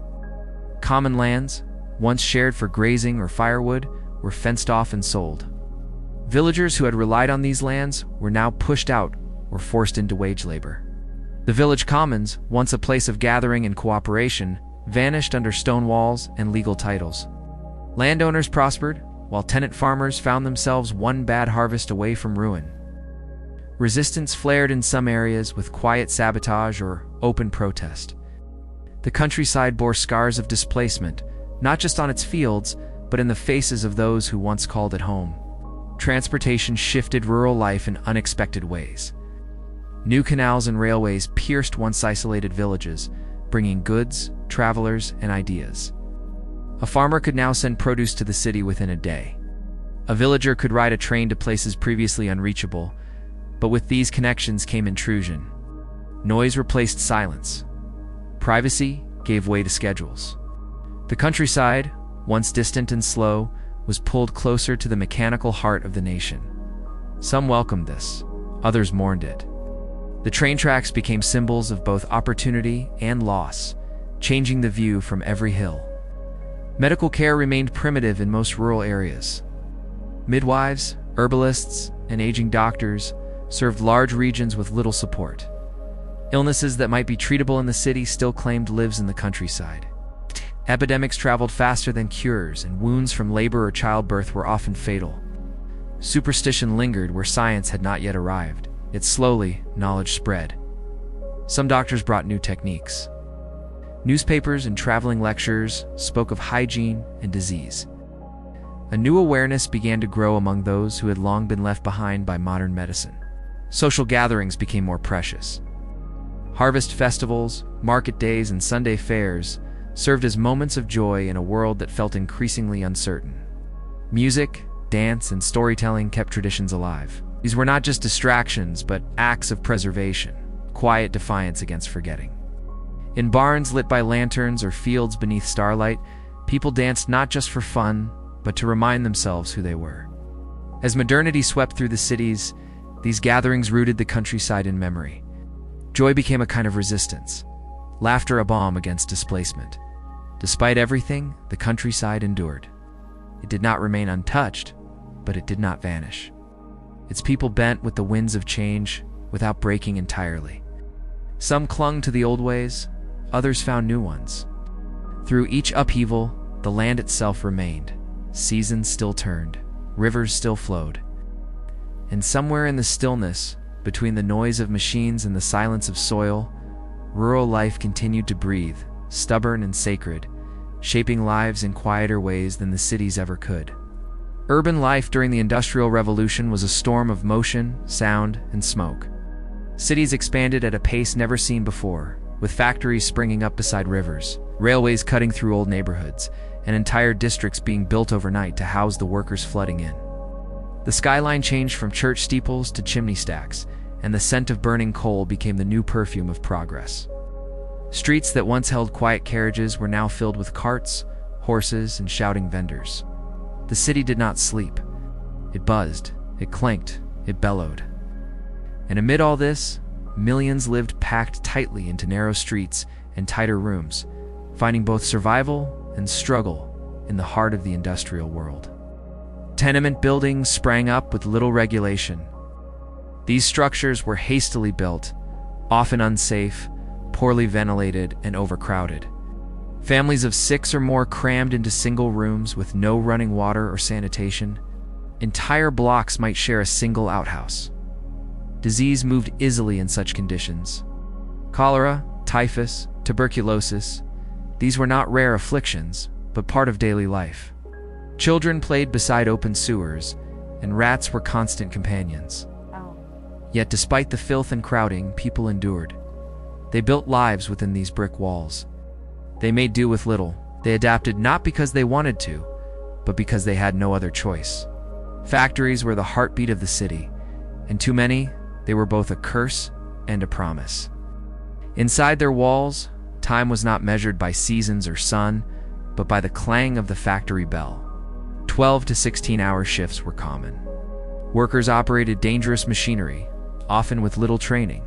Common lands, once shared for grazing or firewood, were fenced off and sold. Villagers who had relied on these lands were now pushed out or forced into wage labor. The village commons, once a place of gathering and cooperation, vanished under stone walls and legal titles. Landowners prospered, while tenant farmers found themselves one bad harvest away from ruin. Resistance flared in some areas with quiet sabotage or open protest. The countryside bore scars of displacement, not just on its fields, but in the faces of those who once called it home. Transportation shifted rural life in unexpected ways. New canals and railways pierced once isolated villages, bringing goods, travelers, and ideas. A farmer could now send produce to the city within a day. A villager could ride a train to places previously unreachable, but with these connections came intrusion. Noise replaced silence. Privacy gave way to schedules. The countryside, once distant and slow, was pulled closer to the mechanical heart of the nation. Some welcomed this, others mourned it. The train tracks became symbols of both opportunity and loss, changing the view from every hill. Medical care remained primitive in most rural areas. Midwives, herbalists, and aging doctors served large regions with little support. Illnesses that might be treatable in the city still claimed lives in the countryside. Epidemics traveled faster than cures, and wounds from labor or childbirth were often fatal. Superstition lingered where science had not yet arrived, yet slowly, knowledge spread. Some doctors brought new techniques. Newspapers and traveling lectures spoke of hygiene and disease. A new awareness began to grow among those who had long been left behind by modern medicine. Social gatherings became more precious. Harvest festivals, market days, and Sunday fairs served as moments of joy in a world that felt increasingly uncertain. Music, dance, and storytelling kept traditions alive. These were not just distractions, but acts of preservation, quiet defiance against forgetting. In barns lit by lanterns or fields beneath starlight, people danced not just for fun, but to remind themselves who they were. As modernity swept through the cities, these gatherings rooted the countryside in memory. Joy became a kind of resistance, laughter a balm against displacement. Despite everything, the countryside endured. It did not remain untouched, but it did not vanish. Its people bent with the winds of change without breaking entirely. Some clung to the old ways, others found new ones. Through each upheaval, the land itself remained. Seasons still turned, rivers still flowed. And somewhere in the stillness, between the noise of machines and the silence of soil, rural life continued to breathe, stubborn and sacred, shaping lives in quieter ways than the cities ever could. Urban life during the Industrial Revolution was a storm of motion, sound, and smoke. Cities expanded at a pace never seen before, with factories springing up beside rivers, railways cutting through old neighborhoods, and entire districts being built overnight to house the workers flooding in. The skyline changed from church steeples to chimney stacks, and the scent of burning coal became the new perfume of progress. Streets that once held quiet carriages were now filled with carts, horses, and shouting vendors. The city did not sleep. It buzzed, it clanked, it bellowed. And amid all this, millions lived packed tightly into narrow streets and tighter rooms, finding both survival and struggle in the heart of the industrial world. Tenement buildings sprang up with little regulation. These structures were hastily built, often unsafe, poorly ventilated, and overcrowded. Families of 6 or more crammed into single rooms with no running water or sanitation. Entire blocks might share a single outhouse. Disease moved easily in such conditions. Cholera, typhus, tuberculosis, these were not rare afflictions, but part of daily life. Children played beside open sewers, and rats were constant companions. Yet despite the filth and crowding, people endured. They built lives within these brick walls. They made do with little. They adapted not because they wanted to, but because they had no other choice. Factories were the heartbeat of the city, and to many, they were both a curse and a promise. Inside their walls, time was not measured by seasons or sun, but by the clang of the factory bell. 12 to 16-hour shifts were common. Workers operated dangerous machinery, often with little training.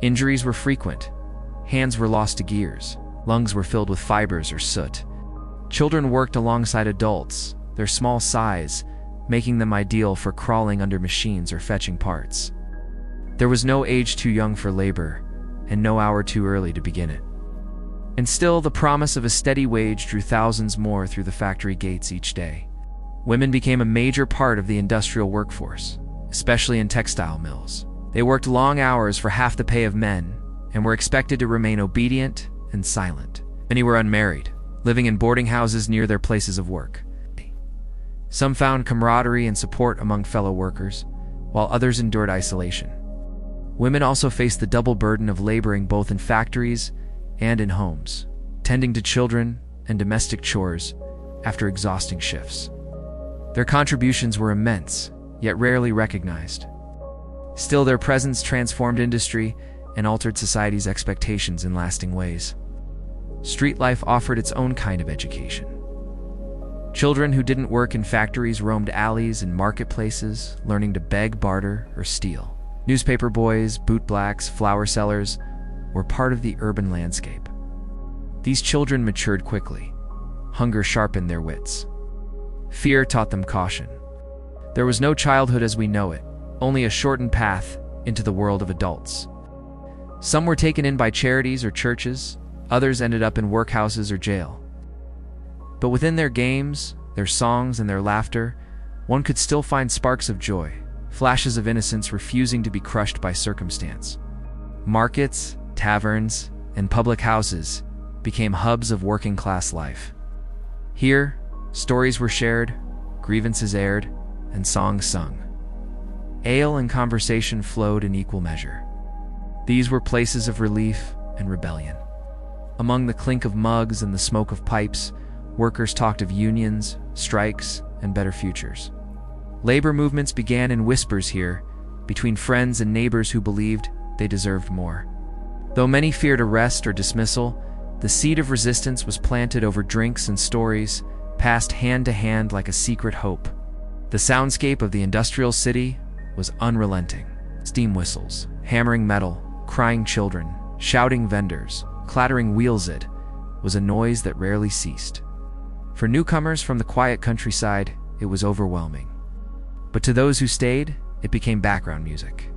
Injuries were frequent. Hands were lost to gears. Lungs were filled with fibers or soot. Children worked alongside adults, their small size making them ideal for crawling under machines or fetching parts. There was no age too young for labor, and no hour too early to begin it. And still, the promise of a steady wage drew thousands more through the factory gates each day. Women became a major part of the industrial workforce, especially in textile mills. They worked long hours for half the pay of men, and were expected to remain obedient and silent. Many were unmarried, living in boarding houses near their places of work. Some found camaraderie and support among fellow workers, while others endured isolation. Women also faced the double burden of laboring both in factories and in homes, tending to children and domestic chores after exhausting shifts. Their contributions were immense, yet rarely recognized. Still, their presence transformed industry and altered society's expectations in lasting ways. street life offered its own kind of education. Children who didn't work in factories roamed alleys and marketplaces, learning to beg, barter, or steal. Newspaper boys, bootblacks, flower sellers were part of the urban landscape. These children matured quickly. Hunger sharpened their wits. Fear taught them caution. There was no childhood as we know it, only a shortened path into the world of adults. Some were taken in by charities or churches, others ended up in workhouses or jail. But within their games, their songs, and their laughter, one could still find sparks of joy, flashes of innocence refusing to be crushed by circumstance. Markets, taverns, and public houses became hubs of working-class life. Here, stories were shared, grievances aired, and songs sung. Ale and conversation flowed in equal measure. These were places of relief and rebellion. Among the clink of mugs and the smoke of pipes, workers talked of unions, strikes, and better futures. Labor movements began in whispers here, between friends and neighbors who believed they deserved more. Though many feared arrest or dismissal, the seed of resistance was planted over drinks and stories, passed hand to hand like a secret hope. The soundscape of the industrial city was unrelenting. Steam whistles, hammering metal, crying children, shouting vendors, clattering wheels. It was a noise that rarely ceased. For newcomers from the quiet countryside, it was overwhelming. But to those who stayed, it became background music.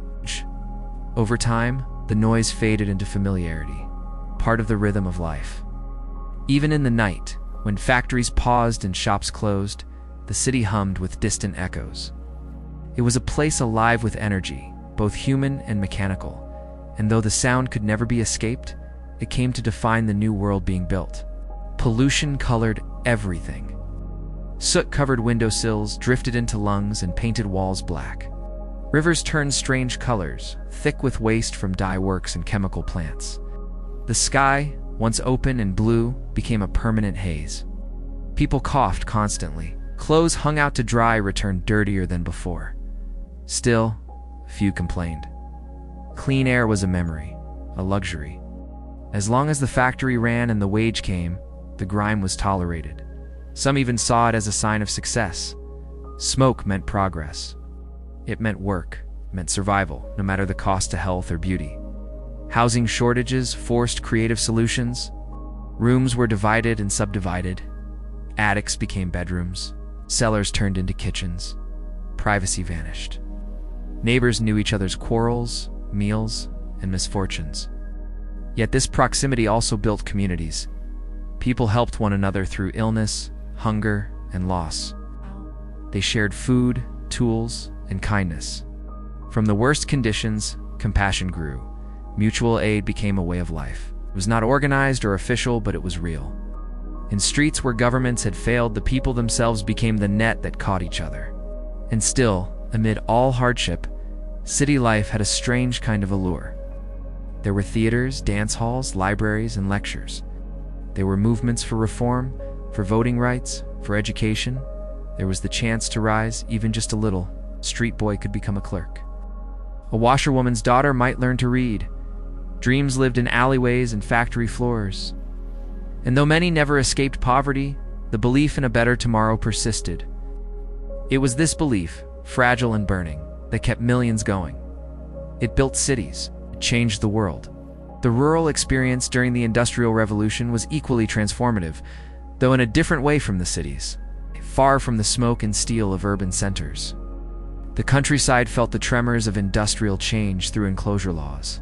Over time, the noise faded into familiarity, part of the rhythm of life. Even in the night, when factories paused and shops closed, the city hummed with distant echoes. It was a place alive with energy, both human and mechanical, and though the sound could never be escaped, it came to define the new world being built. Pollution colored everything. Soot-covered windowsills drifted into lungs and painted walls black. Rivers turned strange colors, thick with waste from dye works and chemical plants. The sky, once open and blue, became a permanent haze. People coughed constantly. Clothes hung out to dry returned dirtier than before. Still, few complained. Clean air was a memory, a luxury. As long as the factory ran and the wage came, the grime was tolerated. Some even saw it as a sign of success. Smoke meant progress. It meant work, meant survival, no matter the cost to health or beauty. Housing shortages forced creative solutions. Rooms were divided and subdivided. Attics became bedrooms. Cellars turned into kitchens. Privacy vanished. Neighbors knew each other's quarrels, meals, and misfortunes. Yet this proximity also built communities. People helped one another through illness, hunger, and loss. They shared food, tools, and kindness. From the worst conditions, compassion grew. Mutual aid became a way of life. It was not organized or official, but it was real. In streets where governments had failed, the people themselves became the net that caught each other. And still, amid all hardship, city life had a strange kind of allure. There were theaters, dance halls, libraries, and lectures. There were movements for reform, for voting rights, for education. There was the chance to rise, even just a little. Street boy could become a clerk. A washerwoman's daughter might learn to read. Dreams lived in alleyways and factory floors. And though many never escaped poverty, the belief in a better tomorrow persisted. It was this belief, fragile and burning, that kept millions going. It built cities. It changed the world. The rural experience during the Industrial Revolution was equally transformative, though in a different way from the cities, far from the smoke and steel of urban centers. The countryside felt the tremors of industrial change through enclosure laws.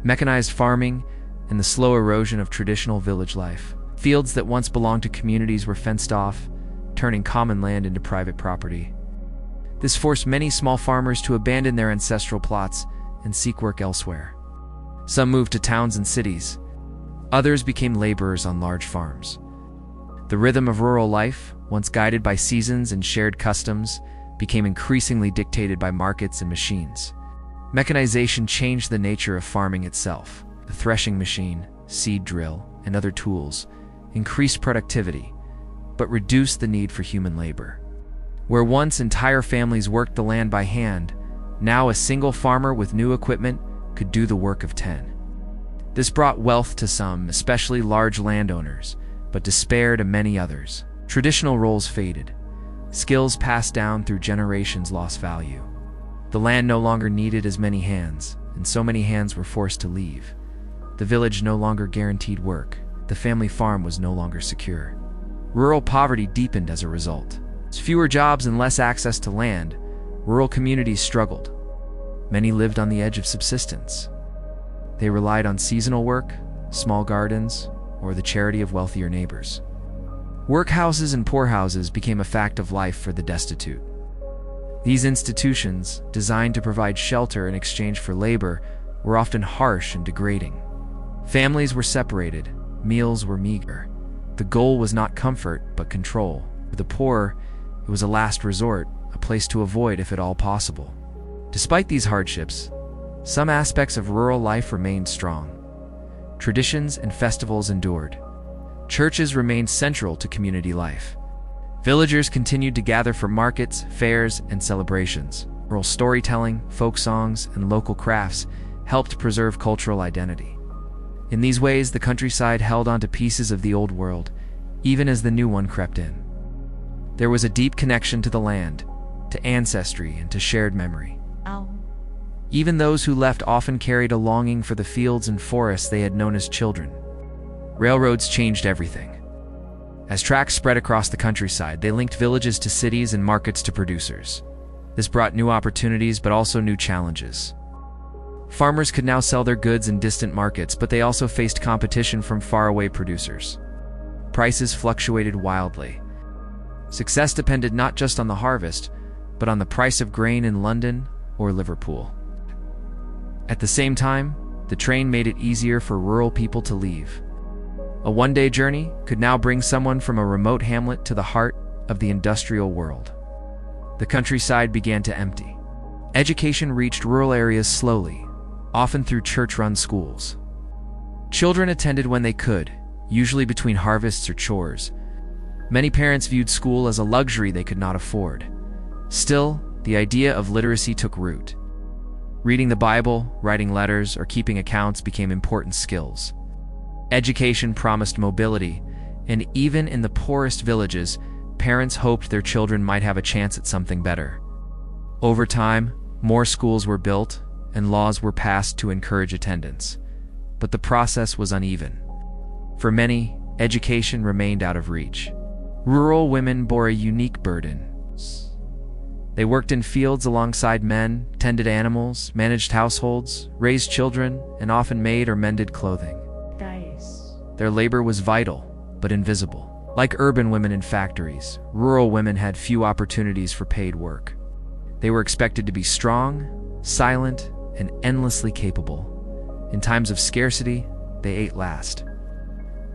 Mechanized farming and the slow erosion of traditional village life. Fields that once belonged to communities were fenced off, turning common land into private property. This forced many small farmers to abandon their ancestral plots and seek work elsewhere. Some moved to towns and cities. Others became laborers on large farms. The rhythm of rural life, once guided by seasons and shared customs, became increasingly dictated by markets and machines. Mechanization changed the nature of farming itself. The threshing machine, seed drill, and other tools increased productivity, but reduced the need for human labor. Where once entire families worked the land by hand, now a single farmer with new equipment could do the work of 10. This brought wealth to some, especially large landowners, but despair to many others. Traditional roles faded. Skills passed down through generations lost value. The land no longer needed as many hands, and so many hands were forced to leave. The village no longer guaranteed work. The family farm was no longer secure. Rural poverty deepened as a result. With fewer jobs and less access to land, rural communities struggled. Many lived on the edge of subsistence. They relied on seasonal work, small gardens, or the charity of wealthier neighbors. Workhouses and poorhouses became a fact of life for the destitute. These institutions, designed to provide shelter in exchange for labor, were often harsh and degrading. Families were separated, meals were meager. The goal was not comfort, but control. For the poor, it was a last resort, a place to avoid if at all possible. Despite these hardships, some aspects of rural life remained strong. Traditions and festivals endured. Churches remained central to community life. Villagers continued to gather for markets, fairs, and celebrations. Rural storytelling, folk songs, and local crafts helped preserve cultural identity. In these ways, the countryside held on to pieces of the old world, even as the new one crept in. There was a deep connection to the land, to ancestry, and to shared memory. Even those who left often carried a longing for the fields and forests they had known as children. Railroads changed everything. As tracks spread across the countryside, they linked villages to cities and markets to producers. This brought new opportunities, but also new challenges. Farmers could now sell their goods in distant markets, but they also faced competition from faraway producers. Prices fluctuated wildly. Success depended not just on the harvest, but on the price of grain in London or Liverpool. At the same time, the train made it easier for rural people to leave. A one-day journey could now bring someone from a remote hamlet to the heart of the industrial world. The countryside began to empty. Education reached rural areas slowly, often through church-run schools. Children attended when they could, usually between harvests or chores. Many parents viewed school as a luxury they could not afford. Still, the idea of literacy took root. Reading the Bible, writing letters, or keeping accounts became important skills. Education promised mobility, and even in the poorest villages, parents hoped their children might have a chance at something better. Over time, more schools were built, and laws were passed to encourage attendance. But the process was uneven. For many, education remained out of reach. Rural women bore a unique burden. They worked in fields alongside men, tended animals, managed households, raised children, and often made or mended clothing. Their labor was vital, but invisible. Like urban women in factories, rural women had few opportunities for paid work. They were expected to be strong, silent, and endlessly capable. In times of scarcity, they ate last.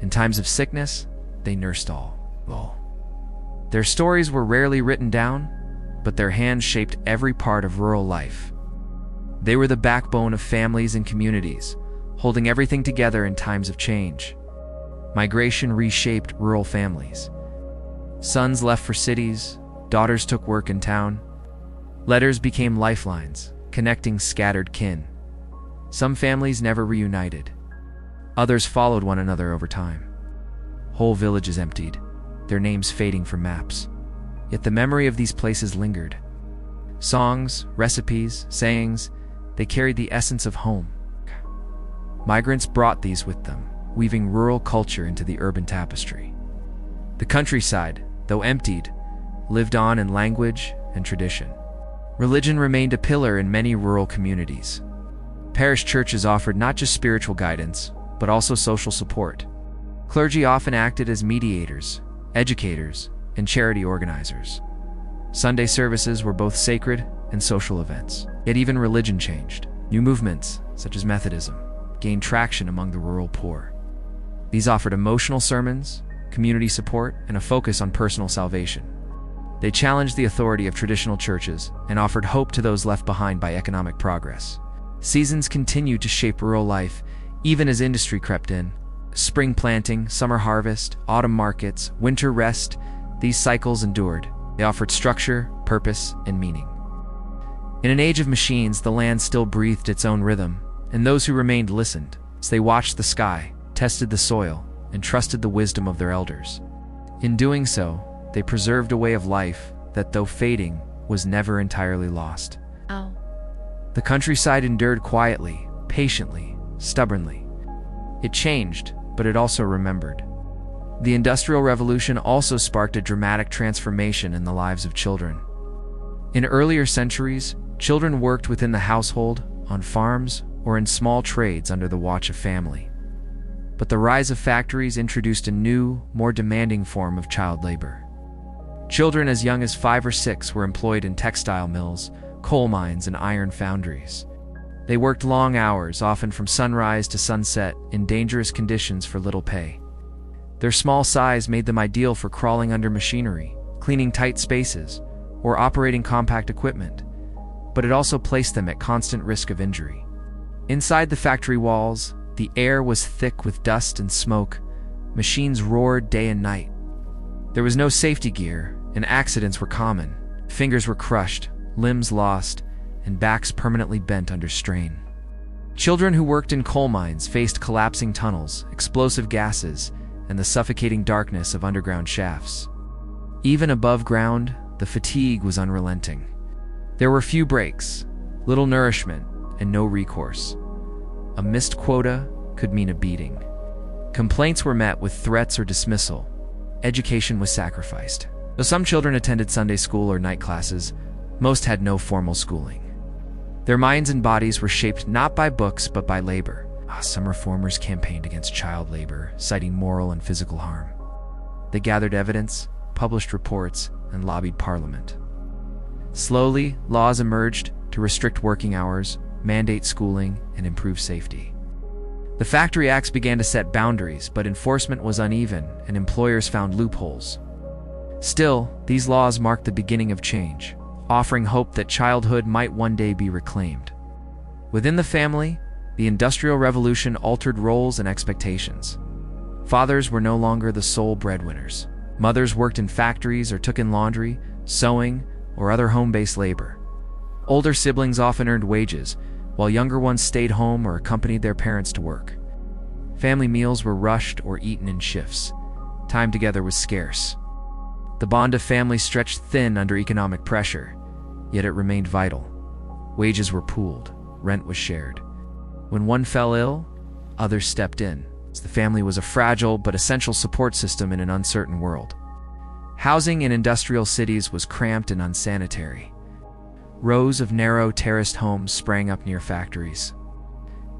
In times of sickness, they nursed all. Their stories were rarely written down, but their hands shaped every part of rural life. They were the backbone of families and communities, holding everything together in times of change. Migration reshaped rural families. Sons left for cities, daughters took work in town. Letters became lifelines, connecting scattered kin. Some families never reunited. Others followed one another over time. Whole villages emptied, their names fading from maps. Yet the memory of these places lingered. Songs, recipes, sayings, they carried the essence of home. Migrants brought these with them, weaving rural culture into the urban tapestry. The countryside, though emptied, lived on in language and tradition. Religion remained a pillar in many rural communities. Parish churches offered not just spiritual guidance, but also social support. Clergy often acted as mediators, educators, and charity organizers. Sunday services were both sacred and social events. Yet even religion changed. New movements, such as Methodism, gained traction among the rural poor. These offered emotional sermons, community support, and a focus on personal salvation. They challenged the authority of traditional churches and offered hope to those left behind by economic progress. Seasons continued to shape rural life, even as industry crept in. Spring planting, summer harvest, autumn markets, winter rest, these cycles endured. They offered structure, purpose, and meaning. In an age of machines, the land still breathed its own rhythm, and those who remained listened. as they watched the sky, tested the soil, and trusted the wisdom of their elders. In doing so, they preserved a way of life that, though fading, was never entirely lost. Ow. The countryside endured quietly, patiently, stubbornly. It changed, but it also remembered. The Industrial Revolution also sparked a dramatic transformation in the lives of children. In earlier centuries, children worked within the household, on farms, or in small trades under the watch of family. But the rise of factories introduced a new, more demanding form of child labor. Children as young as 5 or 6 were employed in textile mills, coal mines, and iron foundries. They worked long hours, often from sunrise to sunset, in dangerous conditions for little pay. Their small size made them ideal for crawling under machinery, cleaning tight spaces, or operating compact equipment, but it also placed them at constant risk of injury. Inside the factory walls, the air was thick with dust and smoke. Machines roared day and night. There was no safety gear, and accidents were common. Fingers were crushed, limbs lost, and backs permanently bent under strain. Children who worked in coal mines faced collapsing tunnels, explosive gases, and the suffocating darkness of underground shafts. Even above ground, the fatigue was unrelenting. There were few breaks, little nourishment, and no recourse. A missed quota could mean a beating. Complaints were met with threats or dismissal. Education was sacrificed. Though some children attended Sunday school or night classes, most had no formal schooling. Their minds and bodies were shaped not by books but by labor. Some reformers campaigned against child labor, citing moral and physical harm. They gathered evidence, published reports, and lobbied Parliament. Slowly, laws emerged to restrict working hours, mandate schooling, and improve safety. The Factory Acts began to set boundaries, but enforcement was uneven, and employers found loopholes. Still, these laws marked the beginning of change, offering hope that childhood might one day be reclaimed. Within the family, the Industrial Revolution altered roles and expectations. Fathers were no longer the sole breadwinners. Mothers worked in factories or took in laundry, sewing, or other home-based labor. Older siblings often earned wages, while younger ones stayed home or accompanied their parents to work. Family meals were rushed or eaten in shifts. Time together was scarce. The bond of family stretched thin under economic pressure, yet it remained vital. Wages were pooled, rent was shared. When one fell ill, others stepped in. The family was a fragile but essential support system in an uncertain world. Housing in industrial cities was cramped and unsanitary. Rows of narrow, terraced homes sprang up near factories.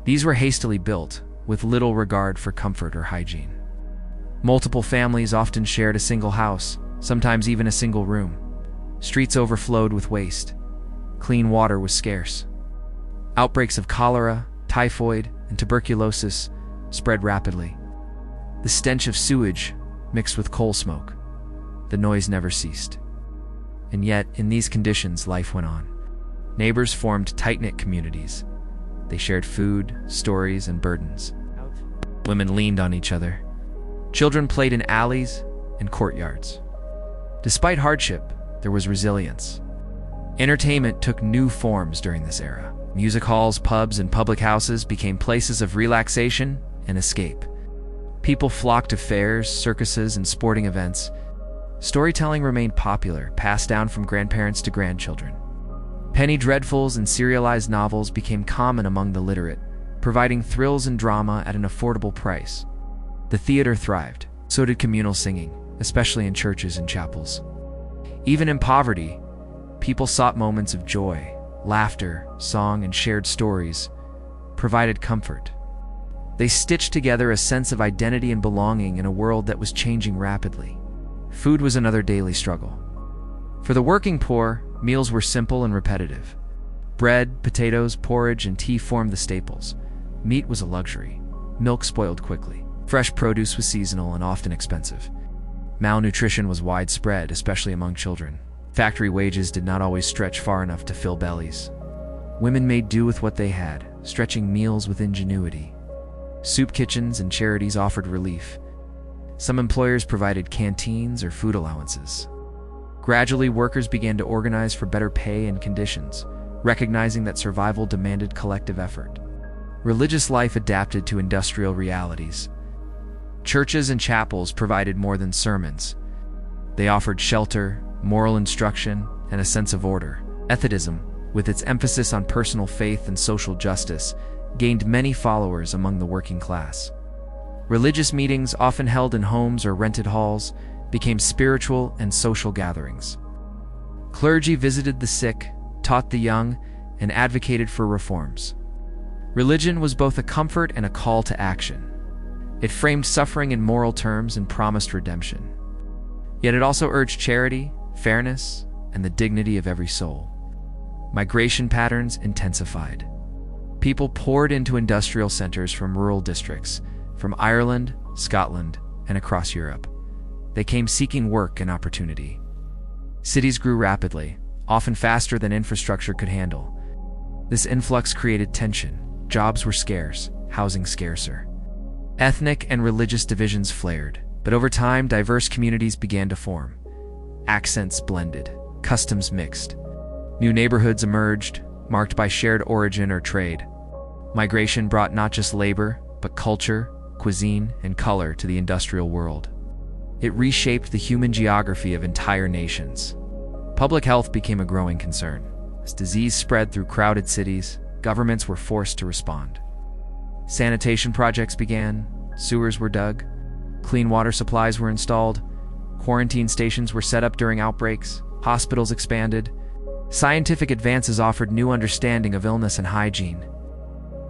These were hastily built, with little regard for comfort or hygiene. Multiple families often shared a single house, sometimes even a single room. Streets overflowed with waste. Clean water was scarce. Outbreaks of cholera, typhoid, and tuberculosis spread rapidly. The stench of sewage mixed with coal smoke. The noise never ceased. And yet, in these conditions, life went on. Neighbors formed tight-knit communities. They shared food, stories, and burdens. Women leaned on each other. Children played in alleys and courtyards. Despite hardship, there was resilience. Entertainment took new forms during this era. Music halls, pubs, and public houses became places of relaxation and escape. People flocked to fairs, circuses, and sporting events. Storytelling remained popular, passed down from grandparents to grandchildren. Penny dreadfuls and serialized novels became common among the literate, providing thrills and drama at an affordable price. The theater thrived. So did communal singing, especially in churches and chapels. Even in poverty, people sought moments of joy. Laughter, song, and shared stories provided comfort. They stitched together a sense of identity and belonging in a world that was changing rapidly. Food was another daily struggle. For the working poor, meals were simple and repetitive. Bread, potatoes, porridge, and tea formed the staples. Meat was a luxury. Milk spoiled quickly. Fresh produce was seasonal and often expensive. Malnutrition was widespread, especially among children. Factory wages did not always stretch far enough to fill bellies. Women made do with what they had, stretching meals with ingenuity. Soup kitchens and charities offered relief. Some employers provided canteens or food allowances. Gradually, workers began to organize for better pay and conditions, recognizing that survival demanded collective effort. religious life adapted to industrial realities. Churches and chapels provided more than sermons. They offered shelter, moral instruction, and a sense of order. Ethicism, with its emphasis on personal faith and social justice, gained many followers among the working class. Religious meetings, often held in homes or rented halls, became spiritual and social gatherings. Clergy visited the sick, taught the young, and advocated for reforms. Religion was both a comfort and a call to action. It framed suffering in moral terms and promised redemption. Yet it also urged charity, fairness, and the dignity of every soul. Migration patterns intensified. People poured into industrial centers from rural districts, from Ireland, Scotland, and across Europe. They came seeking work and opportunity. Cities grew rapidly, often faster than infrastructure could handle. This influx created tension. Jobs were scarce, housing scarcer. Ethnic and religious divisions flared, but over time, diverse communities began to form. Accents blended, customs mixed. New neighborhoods emerged, marked by shared origin or trade. Migration brought not just labor, but culture, cuisine, and color to the industrial world. It reshaped the human geography of entire nations. Public health became a growing concern. As disease spread through crowded cities, governments were forced to respond. Sanitation projects began, sewers were dug, clean water supplies were installed, quarantine stations were set up during outbreaks, hospitals expanded. Scientific advances offered new understanding of illness and hygiene.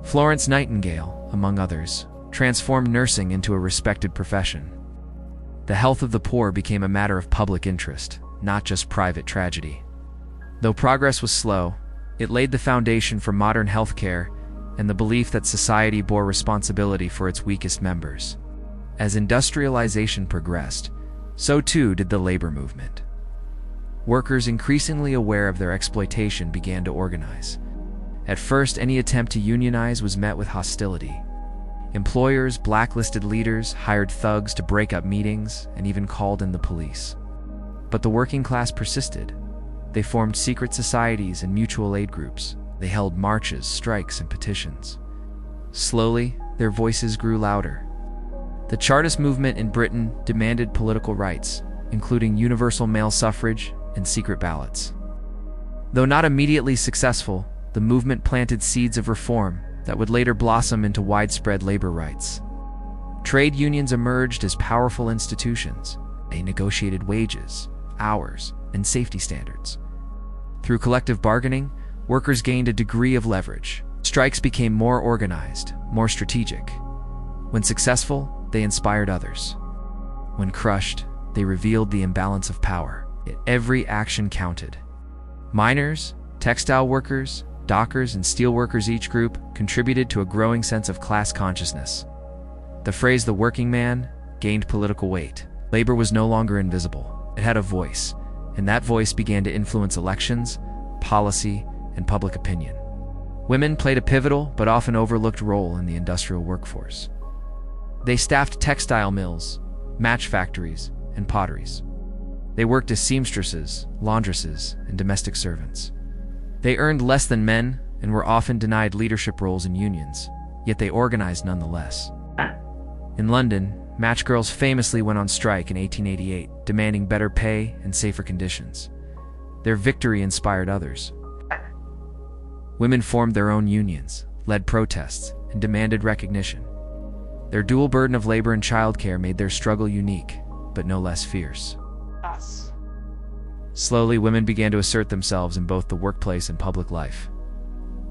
Florence Nightingale, among others, transformed nursing into a respected profession. The health of the poor became a matter of public interest, not just private tragedy. Though progress was slow, it laid the foundation for modern healthcare and the belief that society bore responsibility for its weakest members. As industrialization progressed, so too did the labor movement. Workers increasingly aware of their exploitation began to organize. At first, any attempt to unionize was met with hostility. Employers blacklisted leaders, hired thugs to break up meetings, and even called in the police. But the working class persisted. They formed secret societies and mutual aid groups. They held marches, strikes, and petitions. Slowly, their voices grew louder. The Chartist movement in Britain demanded political rights, including universal male suffrage and secret ballots. Though not immediately successful, the movement planted seeds of reform that would later blossom into widespread labor rights. Trade unions emerged as powerful institutions. They negotiated wages, hours, and safety standards. Through collective bargaining, workers gained a degree of leverage. Strikes became more organized, more strategic. When successful, they inspired others. When crushed, they revealed the imbalance of power. Yet every action counted. Miners, textile workers, dockers, and steel workers, each group contributed to a growing sense of class consciousness. The phrase "the working man" gained political weight. Labor was no longer invisible. It had a voice, and that voice began to influence elections, policy, and public opinion. Women played a pivotal but often overlooked role in the industrial workforce. They staffed textile mills, match factories, and potteries. They worked as seamstresses, laundresses, and domestic servants. They earned less than men and were often denied leadership roles in unions, yet they organized nonetheless. In London, match girls famously went on strike in 1888, demanding better pay and safer conditions. Their victory inspired others. Women formed their own unions, led protests, and demanded recognition. Their dual burden of labor and childcare made their struggle unique, but no less fierce. Slowly, women began to assert themselves in both the workplace and public life.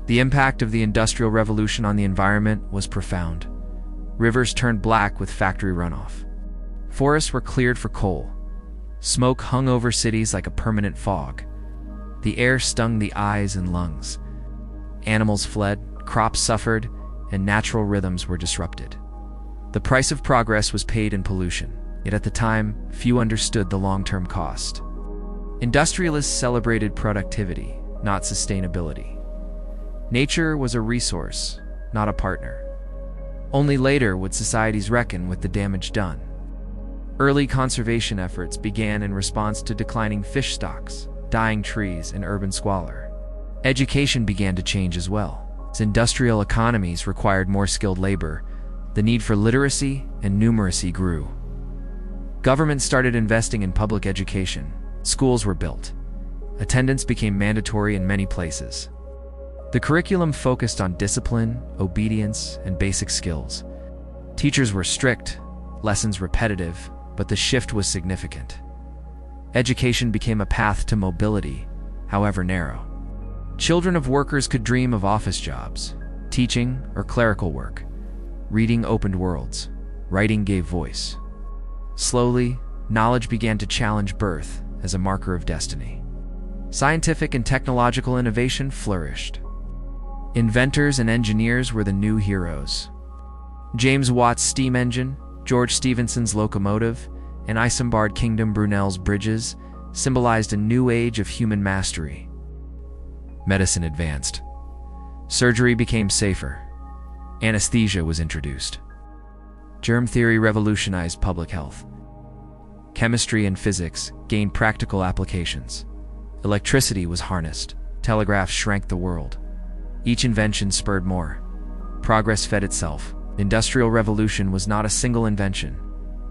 The impact of the Industrial Revolution on the environment was profound. Rivers turned black with factory runoff. Forests were cleared for coal. Smoke hung over cities like a permanent fog. The air stung the eyes and lungs. Animals fled, crops suffered, and natural rhythms were disrupted. The price of progress was paid in pollution, yet at the time, few understood the long-term cost. Industrialists celebrated productivity, not sustainability. Nature was a resource, not a partner. Only later would societies reckon with the damage done. Early conservation efforts began in response to declining fish stocks, dying trees, and urban squalor. Education began to change as well. As industrial economies required more skilled labor, the need for literacy and numeracy grew. Governments started investing in public education. Schools were built. Attendance became mandatory in many places. The curriculum focused on discipline, obedience, and basic skills. Teachers were strict, lessons repetitive, but the shift was significant. Education became a path to mobility, however narrow. Children of workers could dream of office jobs, teaching, or clerical work. Reading opened worlds. Writing gave voice. Slowly, knowledge began to challenge birth as a marker of destiny. Scientific and technological innovation flourished. Inventors and engineers were the new heroes. James Watt's steam engine, George Stephenson's locomotive, and Isambard Kingdom Brunel's bridges symbolized a new age of human mastery. Medicine advanced. Surgery became safer. Anesthesia was introduced. Germ theory revolutionized public health. Chemistry and physics gained practical applications. Electricity was harnessed. Telegraphs shrank the world. Each invention spurred more. Progress fed itself. The Industrial Revolution was not a single invention,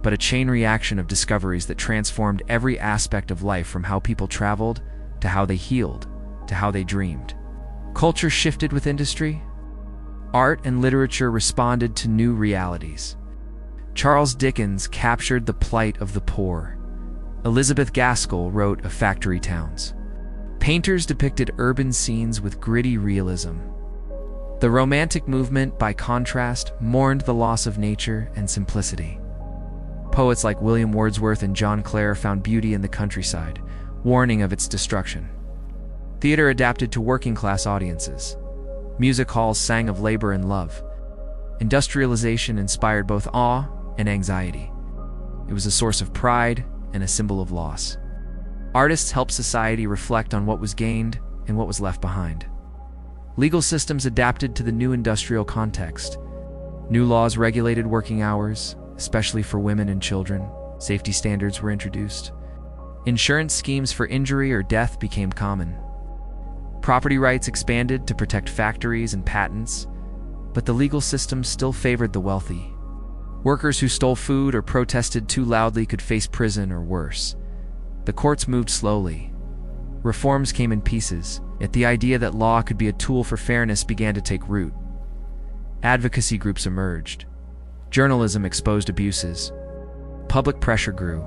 but a chain reaction of discoveries that transformed every aspect of life, from how people traveled, to how they healed, to how they dreamed. Culture shifted with industry. Art and literature responded to new realities. Charles Dickens captured the plight of the poor. Elizabeth Gaskell wrote of factory towns. Painters depicted urban scenes with gritty realism. The Romantic movement, by contrast, mourned the loss of nature and simplicity. Poets like William Wordsworth and John Clare found beauty in the countryside, warning of its destruction. Theater adapted to working-class audiences. Music halls sang of labor and love. Industrialization inspired both awe and anxiety. It was a source of pride and a symbol of loss. Artists helped society reflect on what was gained and what was left behind. Legal systems adapted to the new industrial context. New laws regulated working hours, especially for women and children. Safety standards were introduced. Insurance schemes for injury or death became common. Property rights expanded to protect factories and patents, but the legal system still favored the wealthy. Workers who stole food or protested too loudly could face prison or worse. The courts moved slowly. Reforms came in pieces, yet the idea that law could be a tool for fairness began to take root. Advocacy groups emerged. Journalism exposed abuses. Public pressure grew.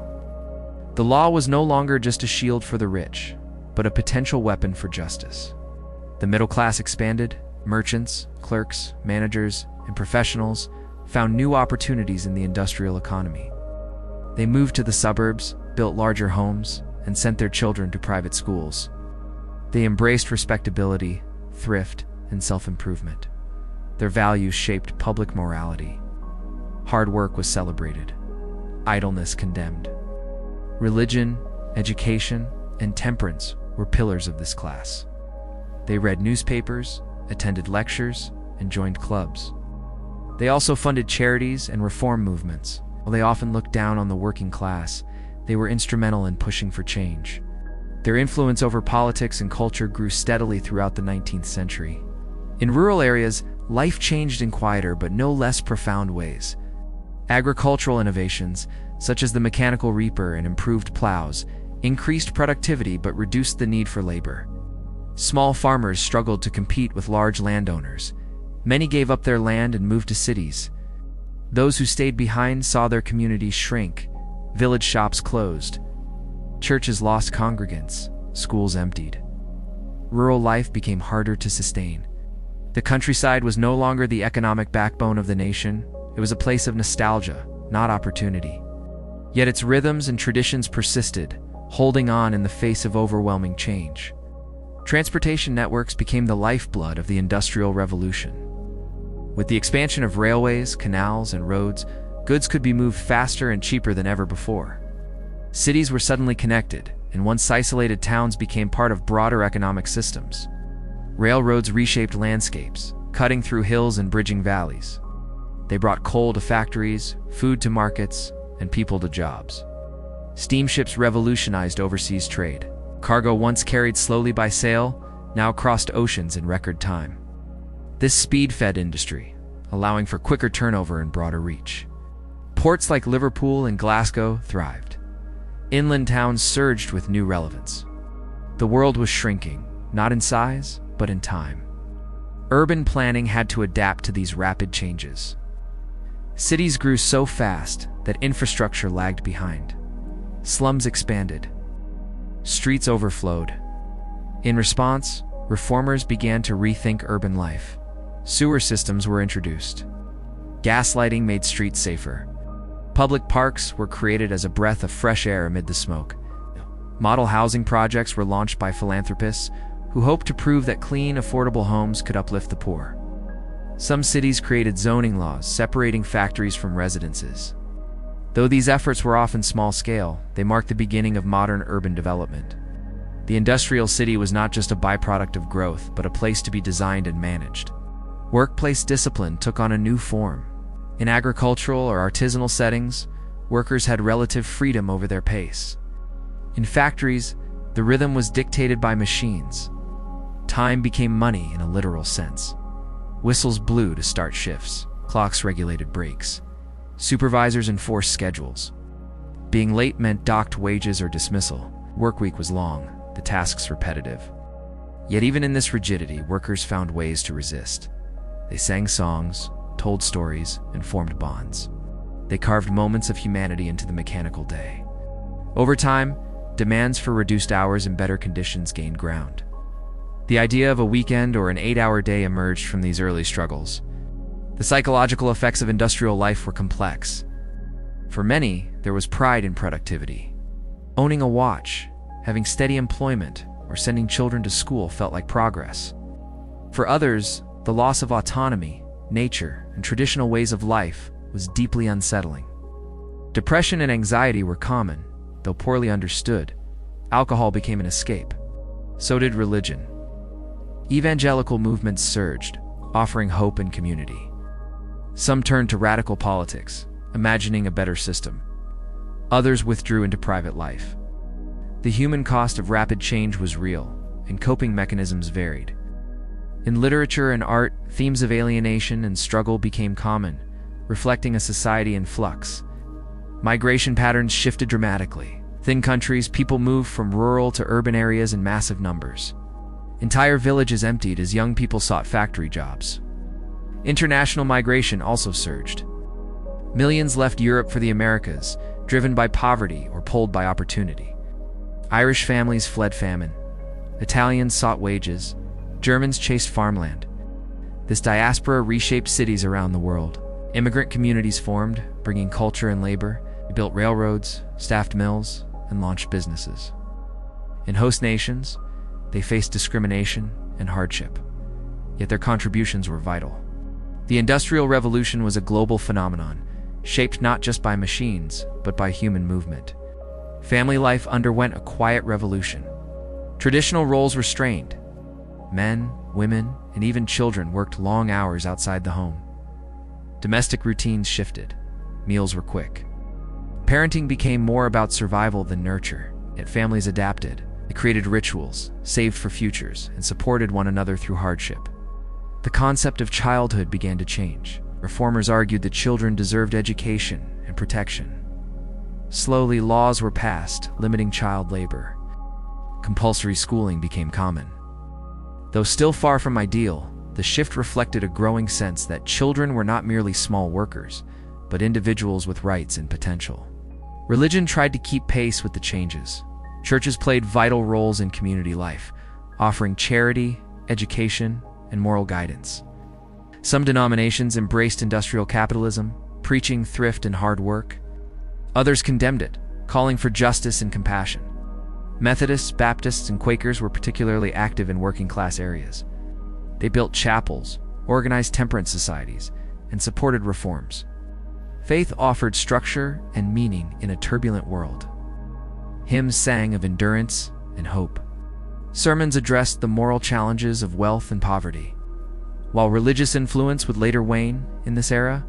The law was no longer just a shield for the rich, but a potential weapon for justice. The middle class expanded. Merchants, clerks, managers, and professionals found new opportunities in the industrial economy. They moved to the suburbs, built larger homes, and sent their children to private schools. They embraced respectability, thrift, and self-improvement. Their values shaped public morality. Hard work was celebrated. Idleness condemned. Religion, education, and temperance were pillars of this class. They read newspapers, attended lectures, and joined clubs. They also funded charities and reform movements. While they often looked down on the working class, they were instrumental in pushing for change. Their influence over politics and culture grew steadily throughout the 19th century. In rural areas, life changed in quieter but no less profound ways. Agricultural innovations, such as the mechanical reaper and improved plows, increased productivity but reduced the need for labor. Small farmers struggled to compete with large landowners. Many gave up their land and moved to cities. Those who stayed behind saw their communities shrink. Village shops closed. Churches lost congregants. Schools emptied. Rural life became harder to sustain. The countryside was no longer the economic backbone of the nation. It was a place of nostalgia, not opportunity. Yet its rhythms and traditions persisted, holding on in the face of overwhelming change. Transportation networks became the lifeblood of the Industrial Revolution. With the expansion of railways, canals, and roads, goods could be moved faster and cheaper than ever before. Cities were suddenly connected, and once isolated towns became part of broader economic systems. Railroads reshaped landscapes, cutting through hills and bridging valleys. They brought coal to factories, food to markets, and people to jobs. Steamships revolutionized overseas trade. Cargo once carried slowly by sail, now crossed oceans in record time. This speed-fed industry, allowing for quicker turnover and broader reach. Ports like Liverpool and Glasgow thrived. Inland towns surged with new relevance. The world was shrinking, not in size, but in time. Urban planning had to adapt to these rapid changes. Cities grew so fast that infrastructure lagged behind. Slums expanded. Streets overflowed. In response, reformers began to rethink urban life. Sewer systems were introduced. Gaslighting made streets safer. Public parks were created as a breath of fresh air amid the smoke. Model housing projects were launched by philanthropists who hoped to prove that clean, affordable homes could uplift the poor. Some cities created zoning laws separating factories from residences. Though these efforts were often small-scale, they marked the beginning of modern urban development. The industrial city was not just a byproduct of growth, but a place to be designed and managed. Workplace discipline took on a new form. In agricultural or artisanal settings, workers had relative freedom over their pace. In factories, the rhythm was dictated by machines. Time became money in a literal sense. Whistles blew to start shifts. Clocks regulated breaks. Supervisors enforced schedules. Being late meant docked wages or dismissal. Workweek was long, the tasks repetitive. Yet even in this rigidity, workers found ways to resist. They sang songs, told stories, and formed bonds. They carved moments of humanity into the mechanical day. Over time, demands for reduced hours and better conditions gained ground. The idea of a weekend or an 8-hour day emerged from these early struggles. The psychological effects of industrial life were complex. For many, there was pride in productivity. Owning a watch, having steady employment, or sending children to school felt like progress. For others, the loss of autonomy, nature, and traditional ways of life was deeply unsettling. Depression and anxiety were common, though poorly understood. Alcohol became an escape. So did religion. Evangelical movements surged, offering hope and community. Some turned to radical politics, imagining a better system. Others withdrew into private life. The human cost of rapid change was real, and coping mechanisms varied. In literature and art, themes of alienation and struggle became common, reflecting a society in flux. Migration patterns shifted dramatically. Within countries, people moved from rural to urban areas in massive numbers. Entire villages emptied as young people sought factory jobs. International migration also surged. Millions left Europe for the Americas, driven by poverty or pulled by opportunity. Irish families fled famine. Italians sought wages. Germans chased farmland. This diaspora reshaped cities around the world. Immigrant communities formed, bringing culture and labor. They built railroads, staffed mills, and launched businesses. In host nations, they faced discrimination and hardship, yet their contributions were vital. The Industrial Revolution was a global phenomenon, shaped not just by machines, but by human movement. Family life underwent a quiet revolution. Traditional roles were strained. Men, women, and even children worked long hours outside the home. Domestic routines shifted. Meals were quick. Parenting became more about survival than nurture, yet families adapted. They created rituals, saved for futures, and supported one another through hardship. The concept of childhood began to change. Reformers argued that children deserved education and protection. Slowly, laws were passed, limiting child labor. Compulsory schooling became common. Though still far from ideal, the shift reflected a growing sense that children were not merely small workers, but individuals with rights and potential. Religion tried to keep pace with the changes. Churches played vital roles in community life, offering charity, education, and moral guidance. Some denominations embraced industrial capitalism, preaching thrift and hard work. Others condemned it, calling for justice and compassion. Methodists, Baptists, and Quakers were particularly active in working-class areas. They built chapels, organized temperance societies, and supported reforms. Faith offered structure and meaning in a turbulent world. Hymns sang of endurance and hope. Sermons addressed the moral challenges of wealth and poverty. While religious influence would later wane in this era,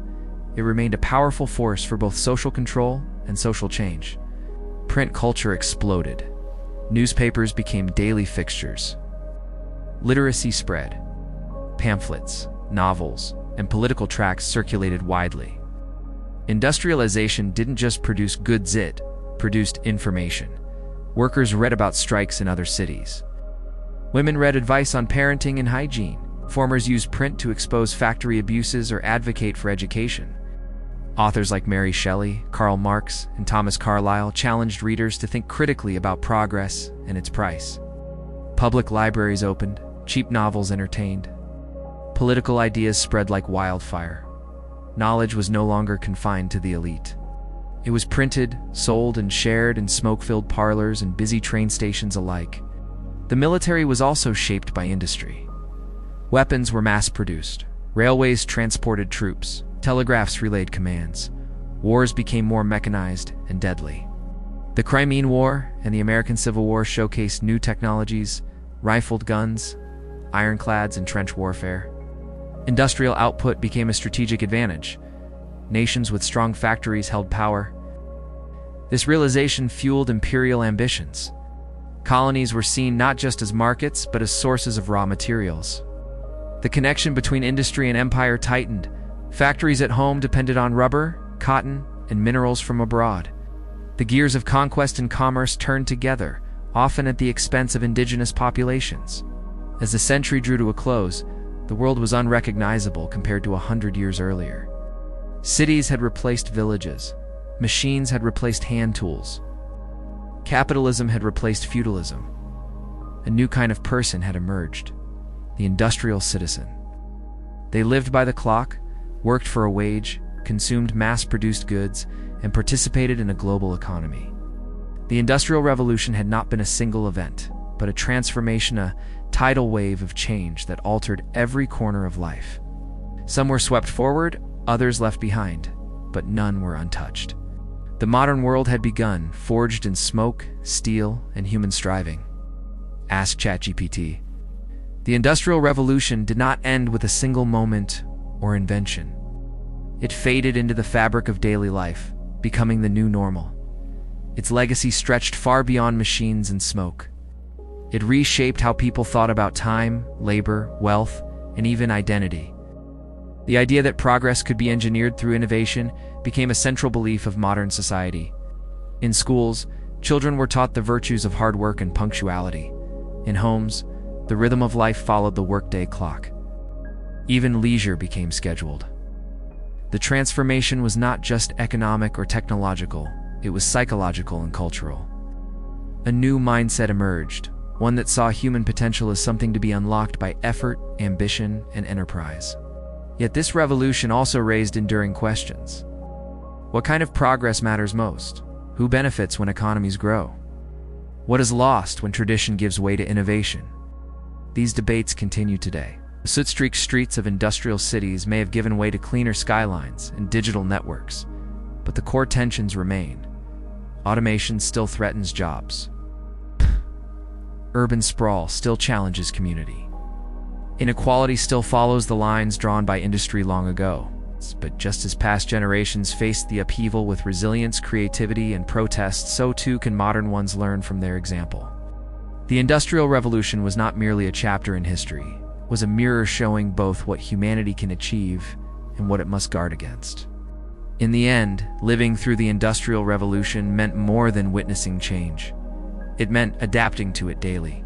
it remained a powerful force for both social control and social change. Print culture exploded. Newspapers became daily fixtures. Literacy spread. Pamphlets, novels, and political tracts circulated widely. Industrialization didn't just produce goods, it produced information. Workers read about strikes in other cities. Women read advice on parenting and hygiene. Farmers used print to expose factory abuses or advocate for education. Authors like Mary Shelley, Karl Marx, and Thomas Carlyle challenged readers to think critically about progress and its price. Public libraries opened, cheap novels entertained. Political ideas spread like wildfire. Knowledge was no longer confined to the elite. It was printed, sold, and shared in smoke-filled parlors and busy train stations alike. The military was also shaped by industry. Weapons were mass-produced. Railways transported troops. Telegraphs relayed commands. Wars became more mechanized and deadly. The Crimean War and the American Civil War showcased new technologies, rifled guns, ironclads, and trench warfare. Industrial output became a strategic advantage. Nations with strong factories held power. This realization fueled imperial ambitions. Colonies were seen not just as markets, but as sources of raw materials. The connection between industry and empire tightened. Factories at home depended on rubber, cotton, and minerals from abroad. The gears of conquest and commerce turned together, often at the expense of indigenous populations. As the century drew to a close, the world was unrecognizable compared to 100 years earlier. Cities had replaced villages. Machines had replaced hand tools. Capitalism had replaced feudalism. A new kind of person had emerged: the industrial citizen. They lived by the clock, worked for a wage, consumed mass-produced goods, and participated in a global economy. The Industrial Revolution had not been a single event, but a transformation, a tidal wave of change that altered every corner of life. Some were swept forward, others left behind, but none were untouched. The modern world had begun, forged in smoke, steel, and human striving. Ask ChatGPT. The Industrial Revolution did not end with a single moment or invention. It faded into the fabric of daily life, becoming the new normal. Its legacy stretched far beyond machines and smoke. It reshaped how people thought about time, labor, wealth, and even identity. The idea that progress could be engineered through innovation became a central belief of modern society. In schools, children were taught the virtues of hard work and punctuality. In homes, the rhythm of life followed the workday clock. Even leisure became scheduled. The transformation was not just economic or technological, it was psychological and cultural. A new mindset emerged, one that saw human potential as something to be unlocked by effort, ambition, and enterprise. Yet this revolution also raised enduring questions. What kind of progress matters most? Who benefits when economies grow? What is lost when tradition gives way to innovation? These debates continue today. The soot-streaked streets of industrial cities may have given way to cleaner skylines and digital networks, but the core tensions remain. Automation still threatens jobs. Urban sprawl still challenges community. Inequality still follows the lines drawn by industry long ago. But just as past generations faced the upheaval with resilience, creativity, and protest, so too can modern ones learn from their example. The Industrial Revolution was not merely a chapter in history. It was a mirror showing both what humanity can achieve and what it must guard against. In the end, living through the Industrial Revolution meant more than witnessing change. It meant adapting to it daily.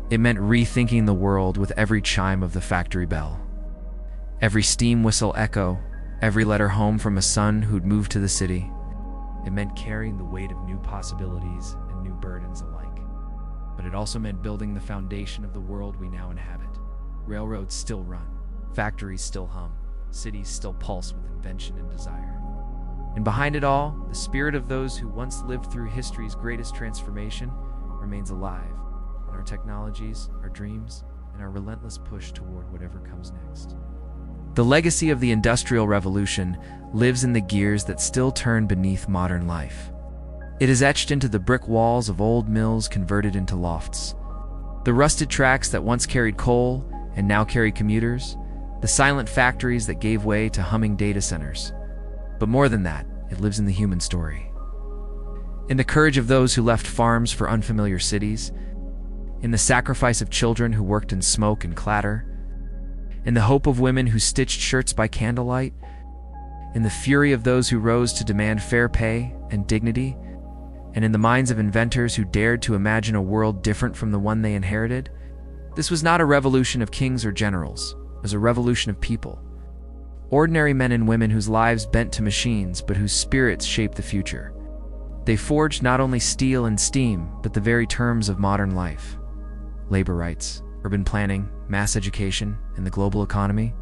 It meant rethinking the world with every chime of the factory bell. Every steam whistle echo, every letter home from a son who'd moved to the city. It meant carrying the weight of new possibilities and new burdens alike. But it also meant building the foundation of the world we now inhabit. Railroads still run, factories still hum, cities still pulse with invention and desire. And behind it all, the spirit of those who once lived through history's greatest transformation remains alive in our technologies, our dreams, and our relentless push toward whatever comes next. The legacy of the Industrial Revolution lives in the gears that still turn beneath modern life. It is etched into the brick walls of old mills converted into lofts, the rusted tracks that once carried coal and now carry commuters, the silent factories that gave way to humming data centers. But more than that, it lives in the human story. In the courage of those who left farms for unfamiliar cities, in the sacrifice of children who worked in smoke and clatter, In the hope of women who stitched shirts by candlelight, in the fury of those who rose to demand fair pay and dignity, and in the minds of inventors who dared to imagine a world different from the one they inherited, this was not a revolution of kings or generals. It was a revolution of people. Ordinary men and women whose lives bent to machines, but whose spirits shaped the future. They forged not only steel and steam, but the very terms of modern life. Labor rights, urban planning, mass education, and the global economy.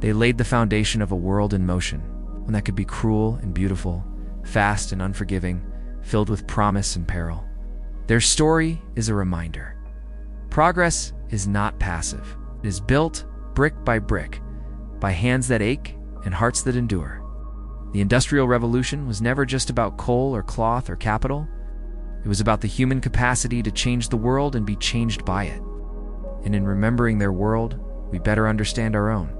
They laid the foundation of a world in motion, one that could be cruel and beautiful, fast and unforgiving, filled with promise and peril. Their story is a reminder. Progress is not passive. It is built brick by brick, by hands that ache and hearts that endure. The Industrial Revolution was never just about coal or cloth or capital. It was about the human capacity to change the world and be changed by it. And in remembering their world, we better understand our own.